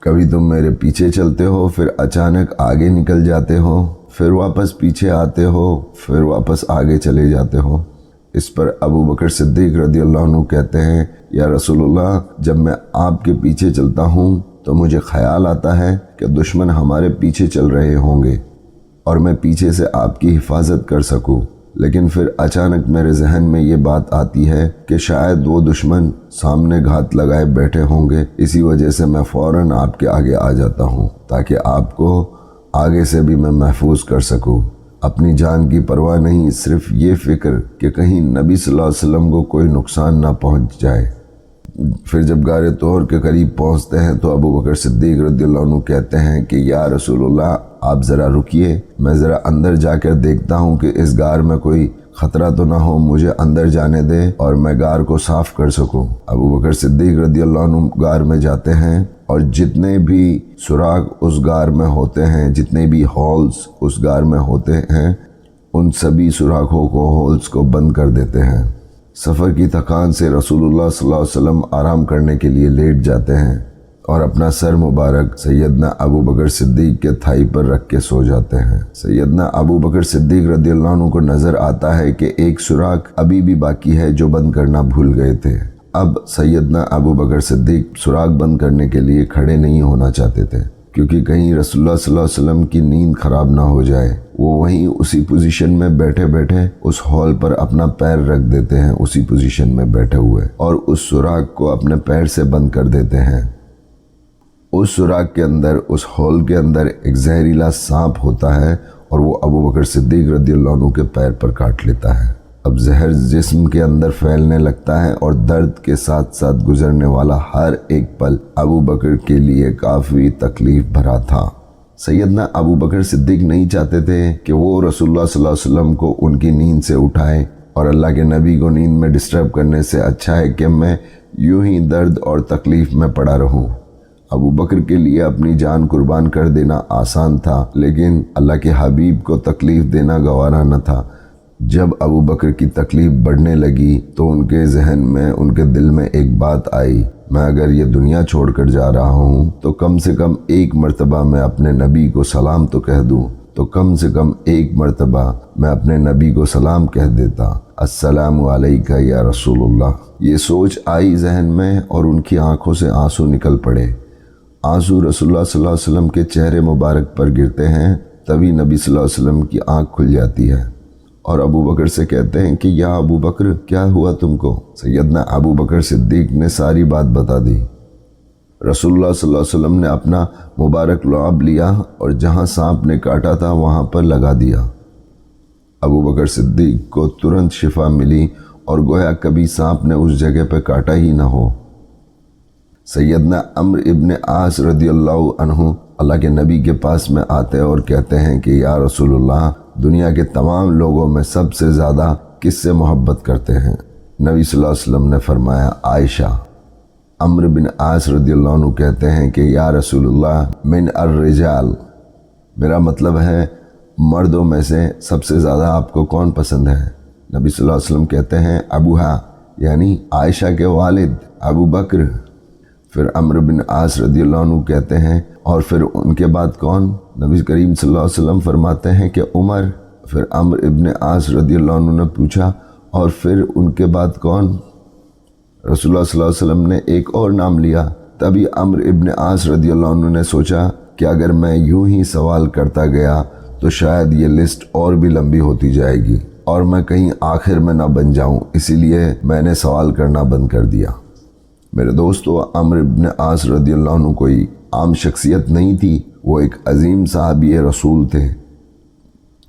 کبھی تم میرے پیچھے چلتے ہو، پھر اچانک آگے نکل جاتے ہو، پھر واپس پیچھے آتے ہو، پھر واپس آگے چلے جاتے ہو۔ اس پر ابو بکر صدیق رضی اللہ عنہ کہتے ہیں یا رسول اللہ، جب میں آپ کے پیچھے چلتا ہوں تو مجھے خیال آتا ہے کہ دشمن ہمارے پیچھے چل رہے ہوں گے اور میں پیچھے سے آپ کی حفاظت کر سکوں، لیکن پھر اچانک میرے ذہن میں یہ بات آتی ہے کہ شاید وہ دشمن سامنے گھات لگائے بیٹھے ہوں گے، اسی وجہ سے میں فوراً آپ کے آگے آ جاتا ہوں تاکہ آپ کو آگے سے بھی میں محفوظ کر سکوں۔ اپنی جان کی پرواہ نہیں، صرف یہ فکر کہ کہیں نبی صلی اللہ علیہ وسلم کو کوئی نقصان نہ پہنچ جائے۔ پھر جب غار طور کے قریب پہنچتے ہیں تو ابو بکر صدیق رضی اللہ عنہ کہتے ہیں کہ یا رسول اللہ، آپ ذرا رکیے، میں ذرا اندر جا کر دیکھتا ہوں کہ اس غار میں کوئی خطرہ تو نہ ہو، مجھے اندر جانے دے اور میں غار کو صاف کر سکوں۔ ابو بکر صدیق رضی اللہ عنہ غار میں جاتے ہیں اور جتنے بھی سوراخ اس غار میں ہوتے ہیں، جتنے بھی ہولز اس غار میں ہوتے ہیں، ان سبھی سوراخوں کو، ہولز کو بند کر دیتے ہیں۔ سفر کی تھکان سے رسول اللہ صلی اللہ علیہ وسلم آرام کرنے کے لیے لیٹ جاتے ہیں اور اپنا سر مبارک سیدنا ابو بکر صدیق کے تھائی پر رکھ کے سو جاتے ہیں۔ سیدنا ابو بکر صدیق رضی اللہ عنہ کو نظر آتا ہے کہ ایک سوراخ ابھی بھی باقی ہے جو بند کرنا بھول گئے تھے۔ اب سیدنا ابو بکر صدیق سوراخ بند کرنے کے لیے کھڑے نہیں ہونا چاہتے تھے کیونکہ کہیں رسول اللہ صلی اللہ علیہ وسلم کی نیند خراب نہ ہو جائے۔ وہ وہیں اسی پوزیشن میں بیٹھے بیٹھے اس ہال پر اپنا پیر رکھ دیتے ہیں، اسی پوزیشن میں بیٹھے ہوئے، اور اس سوراخ کو اپنے پیر سے بند کر دیتے ہیں۔ اس سوراخ کے اندر، اس ہال کے اندر ایک زہریلا سانپ ہوتا ہے اور وہ ابو بکر صدیق رضی اللہ عنہ کے پیر پر کاٹ لیتا ہے۔ اب زہر جسم کے اندر پھیلنے لگتا ہے اور درد کے ساتھ ساتھ گزرنے والا ہر ایک پل ابو بکر کے لیے کافی تکلیف بھرا تھا۔ سیدنا ابو بکر صدیق نہیں چاہتے تھے کہ وہ رسول اللہ صلی اللہ علیہ وسلم کو ان کی نیند سے اٹھائیں، اور اللہ کے نبی کو نیند میں ڈسٹرب کرنے سے اچھا ہے کہ میں یوں ہی درد اور تکلیف میں پڑا رہوں۔ ابو بکر کے لیے اپنی جان قربان کر دینا آسان تھا، لیکن اللہ کے حبیب کو تکلیف دینا گوارا نہ تھا۔ جب ابو بکر کی تکلیف بڑھنے لگی تو ان کے ذہن میں، ان کے دل میں ایک بات آئی، میں اگر یہ دنیا چھوڑ کر جا رہا ہوں تو کم سے کم ایک مرتبہ میں اپنے نبی کو سلام تو کہہ دوں، تو کم سے کم ایک مرتبہ میں اپنے نبی کو سلام کہہ دیتا، السلام علیکہ یا رسول اللہ۔ یہ سوچ آئی ذہن میں اور ان کی آنکھوں سے آنسو نکل پڑے۔ آنسو رسول اللہ صلی اللہ علیہ وسلم کے چہرے مبارک پر گرتے ہیں، تبھی نبی صلی اللہ علیہ وسلم کی آنکھ کھل جاتی ہے اور ابو بکر سے کہتے ہیں کہ یا ابو بکر، کیا ہوا تم کو؟ سیدنا ابو بکر صدیق نے ساری بات بتا دی۔ رسول اللہ صلی اللہ علیہ وسلم نے اپنا مبارک لعاب لیا اور جہاں سانپ نے کاٹا تھا وہاں پر لگا دیا۔ ابو بکر صدیق کو ترنت شفا ملی اور گویا کبھی سانپ نے اس جگہ پہ کاٹا ہی نہ ہو۔ سیدنا عمرو ابن عاص رضی اللہ عنہ اللہ کے نبی کے پاس میں آتے اور کہتے ہیں کہ یا رسول اللہ، دنیا کے تمام لوگوں میں سب سے زیادہ کس سے محبت کرتے ہیں؟ نبی صلی اللہ علیہ وسلم نے فرمایا عائشہ۔ عمرو بن عاص رضی اللہ عنہ کہتے ہیں کہ یا رسول اللہ، من الرجال، میرا مطلب ہے مردوں میں سے سب سے زیادہ آپ کو کون پسند ہے؟ نبی صلی اللہ علیہ وسلم کہتے ہیں ابوہا، یعنی عائشہ کے والد ابو بکر۔ پھر عمرو بن عاص رضی اللہ عنہ کہتے ہیں اور پھر ان کے بعد کون؟ نبی کریم صلی اللہ علیہ وسلم فرماتے ہیں کہ عمر۔ پھر عمرو ابن عاص رضی اللہ عنہ نے پوچھا اور پھر ان کے بعد کون؟ رسول اللہ صلی اللہ علیہ وسلم نے ایک اور نام لیا۔ تبھی عمرو ابن عاص رضی اللہ عنہ نے سوچا کہ اگر میں یوں ہی سوال کرتا گیا تو شاید یہ لسٹ اور بھی لمبی ہوتی جائے گی اور میں کہیں آخر میں نہ بن جاؤں، اسی لیے میں نے سوال کرنا بند کر دیا۔ میرے دوستو، عمرو ابن عاص رضی اللہ عنہ کوئی عام شخصیت نہیں تھی، وہ ایک عظیم صحابی رسول تھے۔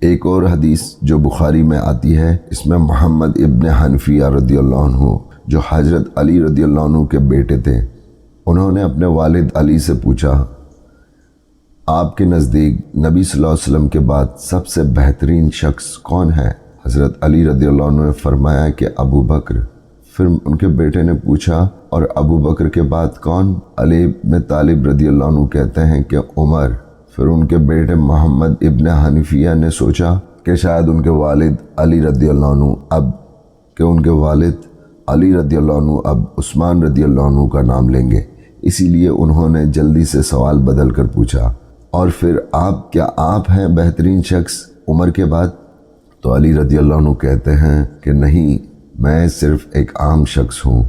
ایک اور حدیث جو بخاری میں آتی ہے، اس میں محمد ابن حنفیہ رضی اللہ عنہ جو حضرت علی رضی اللہ عنہ کے بیٹے تھے، انہوں نے اپنے والد علی سے پوچھا، آپ کے نزدیک نبی صلی اللہ علیہ وسلم کے بعد سب سے بہترین شخص کون ہے؟ حضرت علی رضی اللہ عنہ نے فرمایا کہ ابو بکر۔ پھر ان کے بیٹے نے پوچھا اور ابو بکر کے بعد کون؟ علی بن طالب رضی اللہ عنہ کہتے ہیں کہ عمر۔ پھر ان کے بیٹے محمد ابن حنفیہ نے سوچا کہ شاید ان کے والد علی رضی اللہ عنہ اب عثمان رضی اللہ عنہ کا نام لیں گے، اسی لیے انہوں نے جلدی سے سوال بدل کر پوچھا، اور پھر آپ ہیں بہترین شخص عمر کے بعد؟ تو علی رضی اللہ عنہ کہتے ہیں کہ نہیں، میں صرف ایک عام شخص ہوں۔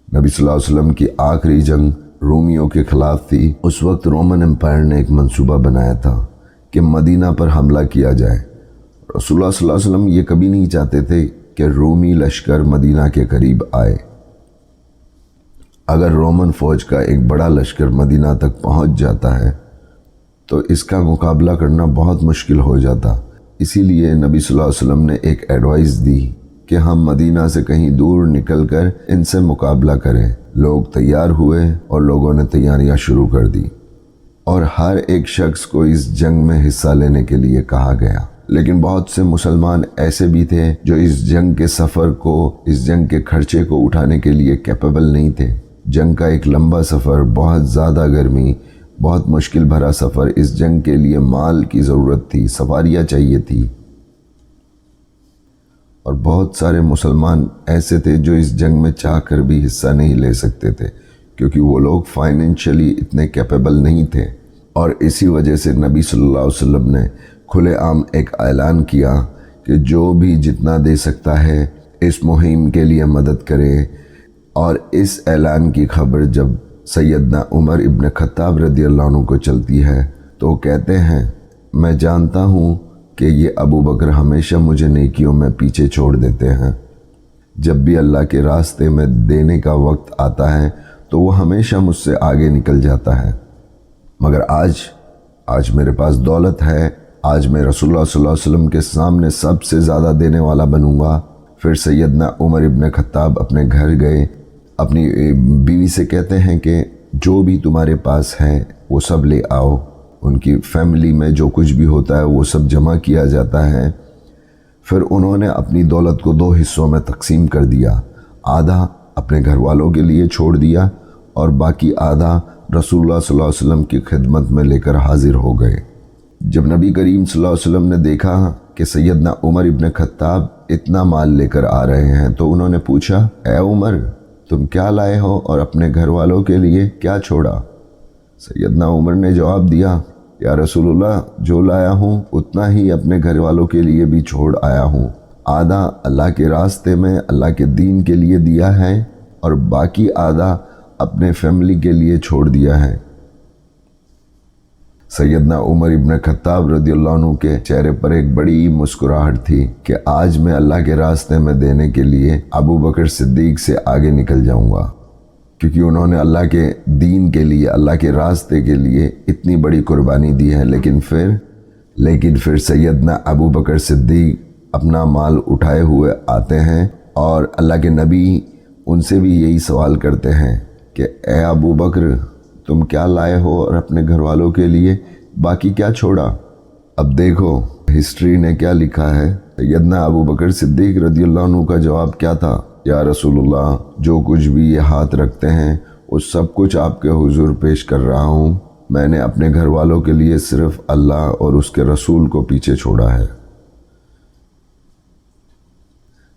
نبی صلی اللہ علیہ وسلم کی آخری جنگ رومیوں کے خلاف تھی۔ اس وقت رومن امپائر نے ایک منصوبہ بنایا تھا کہ مدینہ پر حملہ کیا جائے۔ رسول اللہ صلی اللہ علیہ وسلم یہ کبھی نہیں چاہتے تھے کہ رومی لشکر مدینہ کے قریب آئے۔ اگر رومن فوج کا ایک بڑا لشکر مدینہ تک پہنچ جاتا ہے تو اس کا مقابلہ کرنا بہت مشکل ہو جاتا۔ اسی لیے نبی صلی اللہ علیہ وسلم نے ایک ایڈوائز دی کہ ہم مدینہ سے کہیں دور نکل کر ان سے مقابلہ کریں۔ لوگ تیار ہوئے اور لوگوں نے تیاریاں شروع کر دی اور ہر ایک شخص کو اس جنگ میں حصہ لینے کے لیے کہا گیا۔ لیکن بہت سے مسلمان ایسے بھی تھے جو اس جنگ کے سفر کو، اس جنگ کے خرچے کو اٹھانے کے لیے کیپیبل نہیں تھے۔ جنگ کا ایک لمبا سفر، بہت زیادہ گرمی، بہت مشکل بھرا سفر، اس جنگ کے لیے مال کی ضرورت تھی، سواریاں چاہیے تھی، اور بہت سارے مسلمان ایسے تھے جو اس جنگ میں چاہ کر بھی حصہ نہیں لے سکتے تھے کیونکہ وہ لوگ فائنینشلی اتنے کیپیبل نہیں تھے۔ اور اسی وجہ سے نبی صلی اللہ علیہ وسلم نے کھلے عام ایک اعلان کیا کہ جو بھی جتنا دے سکتا ہے اس مہم کے لیے مدد کرے۔ اور اس اعلان کی خبر جب سیدنا عمر ابن خطاب رضی اللہ عنہ کو چلتی ہے تو وہ کہتے ہیں میں جانتا ہوں کہ یہ ابو بکر ہمیشہ مجھے نیکیوں میں پیچھے چھوڑ دیتے ہیں، جب بھی اللہ کے راستے میں دینے کا وقت آتا ہے تو وہ ہمیشہ مجھ سے آگے نکل جاتا ہے، مگر آج میرے پاس دولت ہے، آج میں رسول اللہ صلی اللہ علیہ وسلم کے سامنے سب سے زیادہ دینے والا بنوں گا۔ پھر سیدنا عمر ابن خطاب اپنے گھر گئے، اپنی بیوی سے کہتے ہیں کہ جو بھی تمہارے پاس ہے وہ سب لے آؤ۔ ان کی فیملی میں جو کچھ بھی ہوتا ہے وہ سب جمع کیا جاتا ہے۔ پھر انہوں نے اپنی دولت کو 2 حصوں میں تقسیم کر دیا، آدھا اپنے گھر والوں کے لیے چھوڑ دیا اور باقی آدھا رسول اللہ صلی اللہ علیہ وسلم کی خدمت میں لے کر حاضر ہو گئے۔ جب نبی کریم صلی اللہ علیہ وسلم نے دیکھا کہ سیدنا عمر ابن خطاب اتنا مال لے کر آ رہے ہیں تو انہوں نے پوچھا، اے عمر تم کیا لائے ہو اور اپنے گھر والوں کے لیے کیا چھوڑا؟ سیدنا عمر نے جواب دیا، یا رسول اللہ جو لایا ہوں اتنا ہی اپنے گھر والوں کے لیے بھی چھوڑ آیا ہوں، آدھا اللہ کے راستے میں اللہ کے دین کے لیے دیا ہے اور باقی آدھا اپنے فیملی کے لیے چھوڑ دیا ہے۔ سیدنا عمر ابن خطاب رضی اللہ عنہ کے چہرے پر ایک بڑی مسکراہٹ تھی کہ آج میں اللہ کے راستے میں دینے کے لیے ابو بکر صدیق سے آگے نکل جاؤں گا، کیونکہ انہوں نے اللہ کے دین کے لیے اللہ کے راستے کے لیے اتنی بڑی قربانی دی ہے۔ لیکن پھر سیدنا ابو بکر صدیق اپنا مال اٹھائے ہوئے آتے ہیں اور اللہ کے نبی ان سے بھی یہی سوال کرتے ہیں کہ اے ابو بکر تم کیا لائے ہو اور اپنے گھر والوں کے لیے باقی کیا چھوڑا؟ اب دیکھو ہسٹری نے کیا لکھا ہے۔ سیدنا ابو بکر صدیق رضی اللہ عنہ کا جواب کیا تھا؟ یا رسول اللہ جو کچھ بھی یہ ہاتھ رکھتے ہیں وہ سب کچھ آپ کے حضور پیش کر رہا ہوں، میں نے اپنے گھر والوں کے لیے صرف اللہ اور اس کے رسول کو پیچھے چھوڑا ہے۔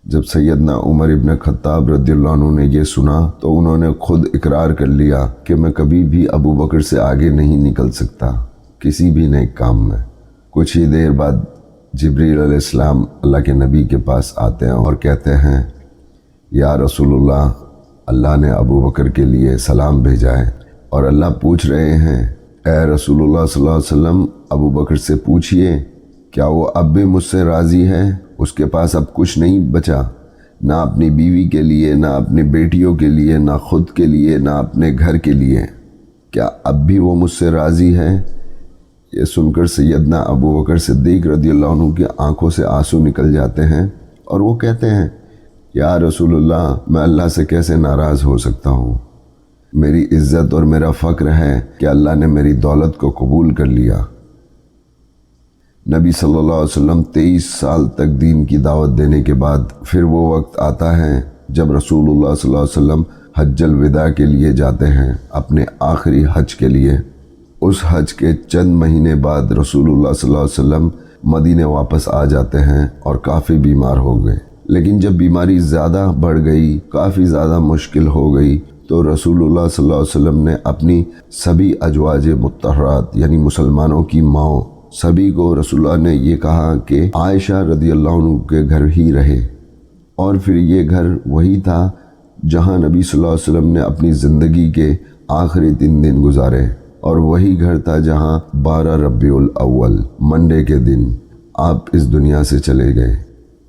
جب سیدنا عمر ابن خطاب رضی اللہ عنہ نے یہ سنا تو انہوں نے خود اقرار کر لیا کہ میں کبھی بھی ابو بکر سے آگے نہیں نکل سکتا کسی بھی نیک کام میں۔ کچھ ہی دیر بعد جبریل علیہ السلام اللہ کے نبی کے پاس آتے ہیں اور کہتے ہیں، یا رسول اللہ اللہ نے ابو بکر کے لیے سلام بھیجا ہے اور اللہ پوچھ رہے ہیں، اے رسول اللہ صلی اللہ علیہ وسلم ابو بکر سے پوچھئے کیا وہ اب بھی مجھ سے راضی ہے؟ اس کے پاس اب کچھ نہیں بچا، نہ اپنی بیوی کے لیے، نہ اپنی بیٹیوں کے لیے، نہ خود کے لیے، نہ اپنے گھر کے لیے، کیا اب بھی وہ مجھ سے راضی ہے؟ یہ سن کر سیدنا ابو بکر صدیق رضی اللہ عنہ کی آنکھوں سے آنسو نکل جاتے ہیں اور وہ کہتے ہیں، یا رسول اللہ میں اللہ سے کیسے ناراض ہو سکتا ہوں؟ میری عزت اور میرا فخر ہے کہ اللہ نے میری دولت کو قبول کر لیا۔ نبی صلی اللہ علیہ وسلم 23 سال تک دین کی دعوت دینے کے بعد پھر وہ وقت آتا ہے جب رسول اللہ صلی اللہ علیہ وسلم حج الوداع کے لیے جاتے ہیں، اپنے آخری حج کے لیے۔ اس حج کے چند مہینے بعد رسول اللہ صلی اللہ علیہ وسلم مدینے واپس آ جاتے ہیں اور کافی بیمار ہو گئے۔ لیکن جب بیماری زیادہ بڑھ گئی، کافی زیادہ مشکل ہو گئی، تو رسول اللہ صلی اللہ علیہ وسلم نے اپنی سبھی ازواج مطہرات یعنی مسلمانوں کی ماؤں سبھی کو رسول اللہ نے یہ کہا کہ عائشہ رضی اللہ عنہ کے گھر ہی رہے، اور پھر یہ گھر وہی تھا جہاں نبی صلی اللہ علیہ وسلم نے اپنی زندگی کے آخری 3 دن گزارے، اور وہی گھر تھا جہاں 12 ربیع الاول منڈے کے دن آپ اس دنیا سے چلے گئے۔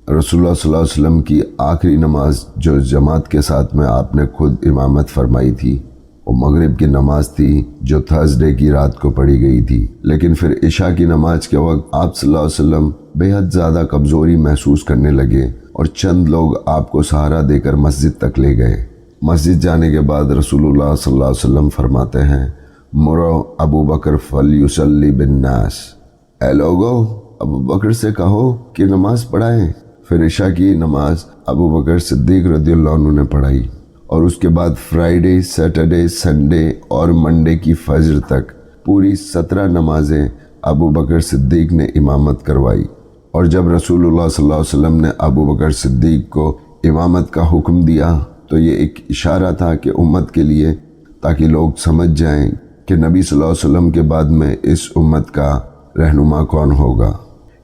رسول اللہ صلی اللہ علیہ وسلم کی آخری نماز جو جماعت کے ساتھ میں آپ نے خود امامت فرمائی تھی وہ مغرب کی نماز تھی جو تھرسڈے کی رات کو پڑھی گئی تھی، لیکن پھر عشاء کی نماز کے وقت آپ صلی اللہ علیہ وسلم بے حد زیادہ کمزوری محسوس کرنے لگے اور چند لوگ آپ کو سہارا دے کر مسجد تک لے گئے۔ مسجد جانے کے بعد رسول اللہ صلی اللہ علیہ وسلم فرماتے ہیں، مرو ابو بکر فلیصلی بالناس، اے لوگو ابو بکر سے کہو کہ نماز پڑھائیں۔ پھر عشاء کی نماز ابو بکر صدیق رضی اللہ عنہ نے پڑھائی، اور اس کے بعد فرائیڈے، سیٹرڈے، سنڈے اور منڈے کی فجر تک پوری 17 نمازیں ابو بکر صدیق نے امامت کروائی۔ اور جب رسول اللہ صلی اللہ علیہ وسلم نے ابو بکر صدیق کو امامت کا حکم دیا تو یہ ایک اشارہ تھا کہ امت کے لیے، تاکہ لوگ سمجھ جائیں کہ نبی صلی اللہ علیہ وسلم کے بعد میں اس امت کا رہنما کون ہوگا۔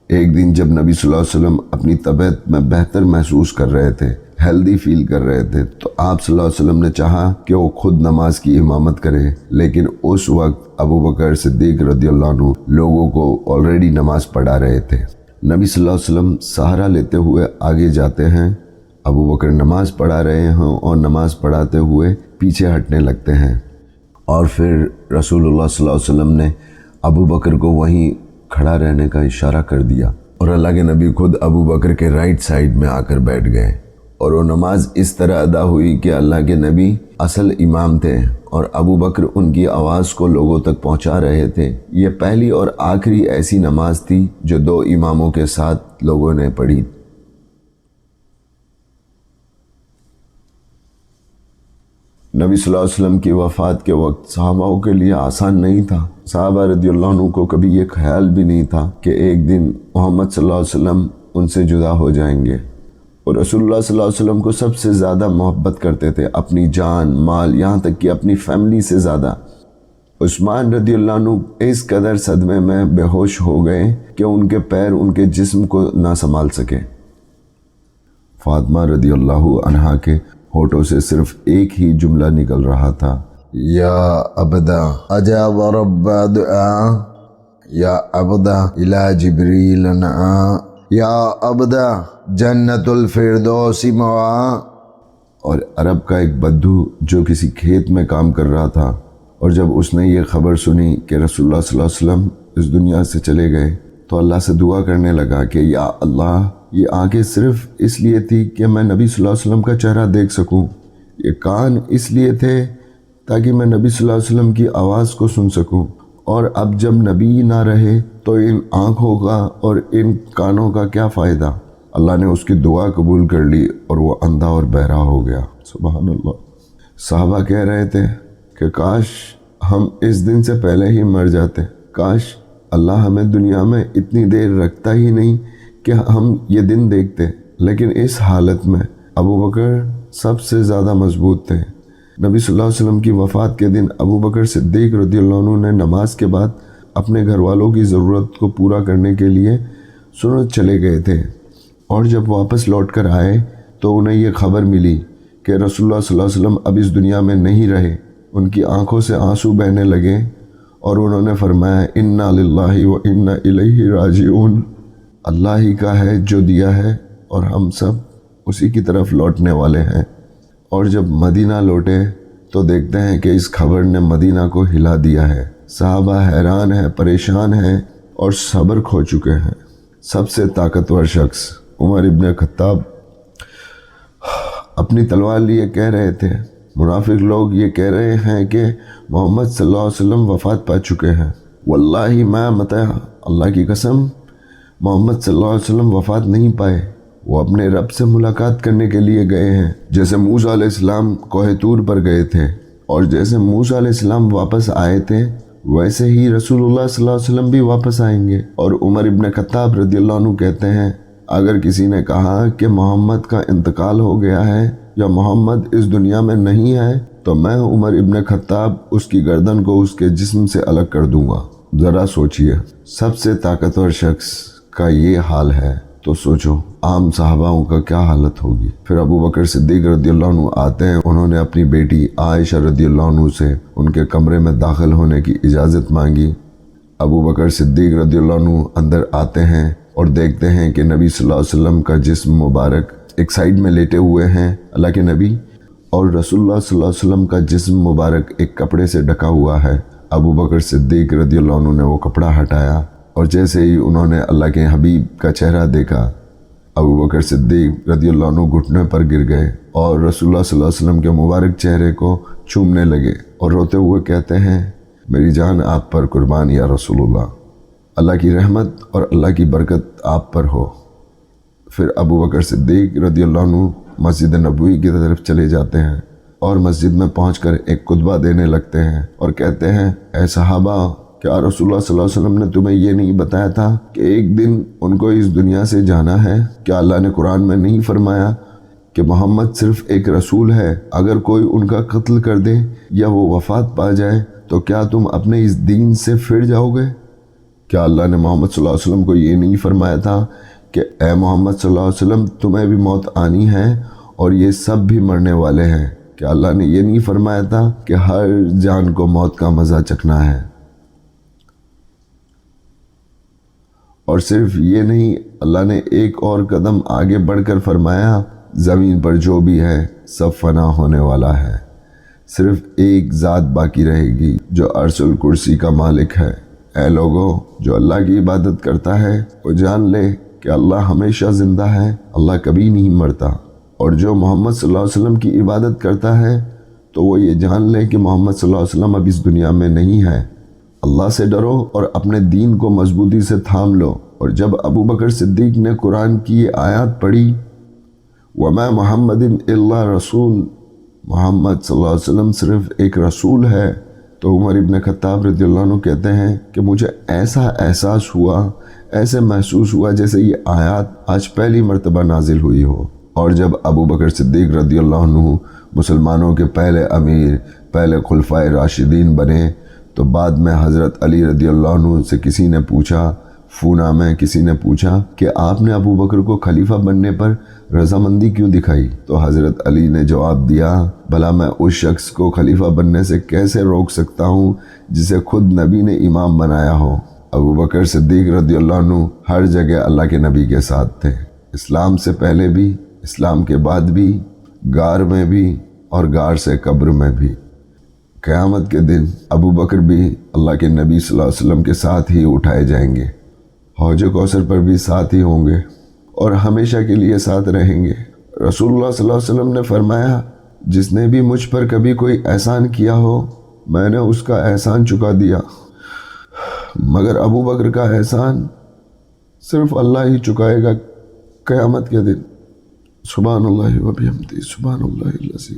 ایک دن جب نبی صلی اللہ علیہ وسلم اپنی طبیعت میں بہتر محسوس کر رہے تھے ہیلدی فیل کر رہے تھے، تو آپ صلی اللہ علیہ وسلم نے چاہا کہ وہ خود نماز کی امامت کریں، لیکن اس وقت ابو بکر صدیق رضی اللہ عنہ لوگوں کو آلریڈی نماز پڑھا رہے تھے۔ نبی صلی اللہ علیہ وسلم سہارا لیتے ہوئے آگے جاتے ہیں، ابو بکر نماز پڑھا رہے ہیں اور نماز پڑھاتے ہوئے پیچھے ہٹنے لگتے ہیں، اور پھر رسول اللہ صلی اللہ علیہ وسلم نے ابو بکر کو وہیں کھڑا رہنے کا اشارہ کر دیا، اور اللہ کے نبی خود ابو بکر کے رائٹ سائڈ میں آ کر بیٹھ گئے، اور وہ نماز اس طرح ادا ہوئی کہ اللہ کے نبی اصل امام تھے اور ابو بکر ان کی آواز کو لوگوں تک پہنچا رہے تھے۔ یہ پہلی اور آخری ایسی نماز تھی جو دو اماموں کے ساتھ لوگوں نے پڑھی۔ نبی صلی اللہ علیہ وسلم کی وفات کے وقت صحابہ کے لیے آسان نہیں تھا۔ صحابہ رضی اللہ عنہ کو کبھی یہ خیال بھی نہیں تھا کہ ایک دن محمد صلی اللہ علیہ وسلم ان سے جدا ہو جائیں گے، اور رسول اللہ صلی اللہ علیہ وسلم کو سب سے زیادہ محبت کرتے تھے، اپنی جان، مال، یہاں تک کہ اپنی فیملی سے زیادہ۔ عثمان رضی اللہ عنہ اس قدر صدمے میں بے ہوش ہو گئے کہ ان کے پیر ان کے جسم کو نہ سنبھال سکے۔ فاطمہ رضی اللہ عنہا کے ہونٹوں سے صرف ایک ہی جملہ نکل رہا تھا، یا عبدا اجاب رب دعا، یا عبدا الى جبریل نعا، یا عبدا جنت الفردوس موا۔ اور عرب کا ایک بدو جو کسی کھیت میں کام کر رہا تھا، اور جب اس نے یہ خبر سنی کہ رسول اللہ صلی اللہ علیہ وسلم اس دنیا سے چلے گئے، تو اللہ سے دعا کرنے لگا کہ یا اللہ، یہ آنکھیں صرف اس لیے تھی کہ میں نبی صلی اللہ علیہ وسلم کا چہرہ دیکھ سکوں، یہ کان اس لیے تھے تاکہ میں نبی صلی اللہ علیہ وسلم کی آواز کو سن سکوں، اور اب جب نبی نہ رہے تو ان آنکھوں کا اور ان کانوں کا کیا فائدہ۔ اللہ نے اس کی دعا قبول کر لی اور وہ اندھا اور بہرا ہو گیا۔ سبحان اللہ۔ صحابہ کہہ رہے تھے کہ کاش ہم اس دن سے پہلے ہی مر جاتے، کاش اللہ ہمیں دنیا میں اتنی دیر رکھتا ہی نہیں کہ ہم یہ دن دیکھتے۔ لیکن اس حالت میں ابو بکر سب سے زیادہ مضبوط تھے۔ نبی صلی اللہ علیہ وسلم کی وفات کے دن ابو بکر صدیق رضی اللہ عنہ نے نماز کے بعد اپنے گھر والوں کی ضرورت کو پورا کرنے کے لیے سنت چلے گئے تھے، اور جب واپس لوٹ کر آئے تو انہیں یہ خبر ملی کہ رسول اللہ صلی اللہ علیہ وسلم اب اس دنیا میں نہیں رہے۔ ان کی آنکھوں سے آنسو بہنے لگے اور انہوں نے فرمایا انا للہ و انا الیہ راجعون، اللہ ہی کا ہے جو دیا ہے اور ہم سب اسی کی طرف لوٹنے والے ہیں۔ اور جب مدینہ لوٹے تو دیکھتے ہیں کہ اس خبر نے مدینہ کو ہلا دیا ہے۔ صحابہ حیران ہیں، پریشان ہیں اور صبر کھو چکے ہیں۔ سب سے طاقتور شخص عمر ابن خطاب اپنی تلوار لیے کہہ رہے تھے، منافق لوگ یہ کہہ رہے ہیں کہ محمد صلی اللہ علیہ وسلم وفات پا چکے ہیں۔ واللہ ما متى، اللہ کی قسم محمد صلی اللہ علیہ وسلم وفات نہیں پائے، وہ اپنے رب سے ملاقات کرنے کے لیے گئے ہیں، جیسے موسیٰ علیہ السلام کوہ طور پر گئے تھے، اور جیسے موسیٰ علیہ السلام واپس آئے تھے ویسے ہی رسول اللہ صلی اللہ علیہ وسلم بھی واپس آئیں گے۔ اور عمر ابن خطاب رضی اللہ عنہ کہتے ہیں، اگر کسی نے کہا کہ محمد کا انتقال ہو گیا ہے یا محمد اس دنیا میں نہیں ہے تو میں عمر ابن خطاب اس کی گردن کو اس کے جسم سے الگ کر دوں گا۔ ذرا سوچئے، سب سے طاقتور شخص کا یہ حال ہے تو سوچو عام صحاباؤں کا کیا حالت ہوگی۔ پھر ابو بکر صدیق رضی اللہ عنہ آتے ہیں، انہوں نے اپنی بیٹی عائشہ رضی اللہ عنہ سے ان کے کمرے میں داخل ہونے کی اجازت مانگی۔ ابو بکر صدیق رضی اللہ عنہ اندر آتے ہیں اور دیکھتے ہیں کہ نبی صلی اللہ علیہ وسلم کا جسم مبارک ایک سائیڈ میں لیٹے ہوئے ہیں اللہ کے نبی، اور رسول اللہ صلی اللہ علیہ وسلم کا جسم مبارک ایک کپڑے سے ڈھکا ہوا ہے۔ ابو بکر صدیق رضی اللہ عنہ نے وہ کپڑا ہٹایا، اور جیسے ہی انہوں نے اللہ کے حبیب کا چہرہ دیکھا، ابو بکر صدیق رضی اللہ عنہ گھٹنے پر گر گئے اور رسول اللہ صلی اللہ علیہ وسلم کے مبارک چہرے کو چومنے لگے اور روتے ہوئے کہتے ہیں، میری جان آپ پر قربان یا رسول اللہ، اللہ کی رحمت اور اللہ کی برکت آپ پر ہو۔ پھر ابو بکر صدیق رضی اللہ عنہ مسجد نبوی کی طرف چلے جاتے ہیں اور مسجد میں پہنچ کر ایک خطبہ دینے لگتے ہیں اور کہتے ہیں، اے صحابہ، کیا رسول اللہ صلی اللہ علیہ وسلم نے تمہیں یہ نہیں بتایا تھا کہ ایک دن ان کو اس دنیا سے جانا ہے؟ کیا اللہ نے قرآن میں نہیں فرمایا کہ محمد صرف ایک رسول ہے، اگر کوئی ان کا قتل کر دے یا وہ وفات پا جائے تو کیا تم اپنے اس دین سے پھر جاؤ گے؟ کیا اللہ نے محمد صلی اللہ علیہ وسلم کو یہ نہیں فرمایا تھا کہ اے محمد صلی اللہ علیہ وسلم، تمہیں بھی موت آنی ہے اور یہ سب بھی مرنے والے ہیں۔ کہ اللہ نے یہ نہیں فرمایا تھا کہ ہر جان کو موت کا مزہ چکھنا ہے؟ اور صرف یہ نہیں، اللہ نے ایک اور قدم آگے بڑھ کر فرمایا زمین پر جو بھی ہے سب فنا ہونے والا ہے، صرف ایک ذات باقی رہے گی جو عرش الکرسی کا مالک ہے۔ اے لوگو، جو اللہ کی عبادت کرتا ہے وہ جان لے کہ اللہ ہمیشہ زندہ ہے، اللہ کبھی نہیں مرتا۔ اور جو محمد صلی اللہ علیہ وسلم کی عبادت کرتا ہے تو وہ یہ جان لے کہ محمد صلی اللہ علیہ وسلم اب اس دنیا میں نہیں ہے۔ اللہ سے ڈرو اور اپنے دین کو مضبوطی سے تھام لو۔ اور جب ابو بکر صدیق نے قرآن کی یہ آیات پڑھی، وَمَا مُحَمَّدٍ إِلَّا رَسُولٌ، محمد صلی اللہ علیہ وسلم صرف ایک رسول ہے، تو عمر ابن خطاب رضی اللہ عنہ کہتے ہیں کہ مجھے ایسا احساس ہوا، ایسے محسوس ہوا جیسے یہ آیات آج پہلی مرتبہ نازل ہوئی ہو۔ اور جب ابو بکر صدیق رضی اللہ عنہ مسلمانوں کے پہلے امیر، پہلے خلفائے راشدین بنے، تو بعد میں حضرت علی رضی اللہ عنہ سے کسی نے پوچھا، فونا میں کسی نے پوچھا کہ آپ نے ابو بکر کو خلیفہ بننے پر رضامندی کیوں دکھائی؟ تو حضرت علی نے جواب دیا، بھلا میں اس شخص کو خلیفہ بننے سے کیسے روک سکتا ہوں جسے خود نبی نے امام بنایا ہو؟ ابو بکر صدیق رضی اللہ عنہ ہر جگہ اللہ کے نبی کے ساتھ تھے، اسلام سے پہلے بھی، اسلام کے بعد بھی، غار میں بھی اور غار سے قبر میں بھی۔ قیامت کے دن ابو بکر بھی اللہ کے نبی صلی اللہ علیہ وسلم کے ساتھ ہی اٹھائے جائیں گے، حوض کوثر پر بھی ساتھ ہی ہوں گے اور ہمیشہ کے لیے ساتھ رہیں گے۔ رسول اللہ صلی اللہ علیہ وسلم نے فرمایا، جس نے بھی مجھ پر کبھی کوئی احسان کیا ہو میں نے اس کا احسان چکا دیا، مگر ابو بکر کا احسان صرف اللہ ہی چکائے گا قیامت کے دن۔ سبحان اللہ و بحمدہ، سبحان اللہ العظیم۔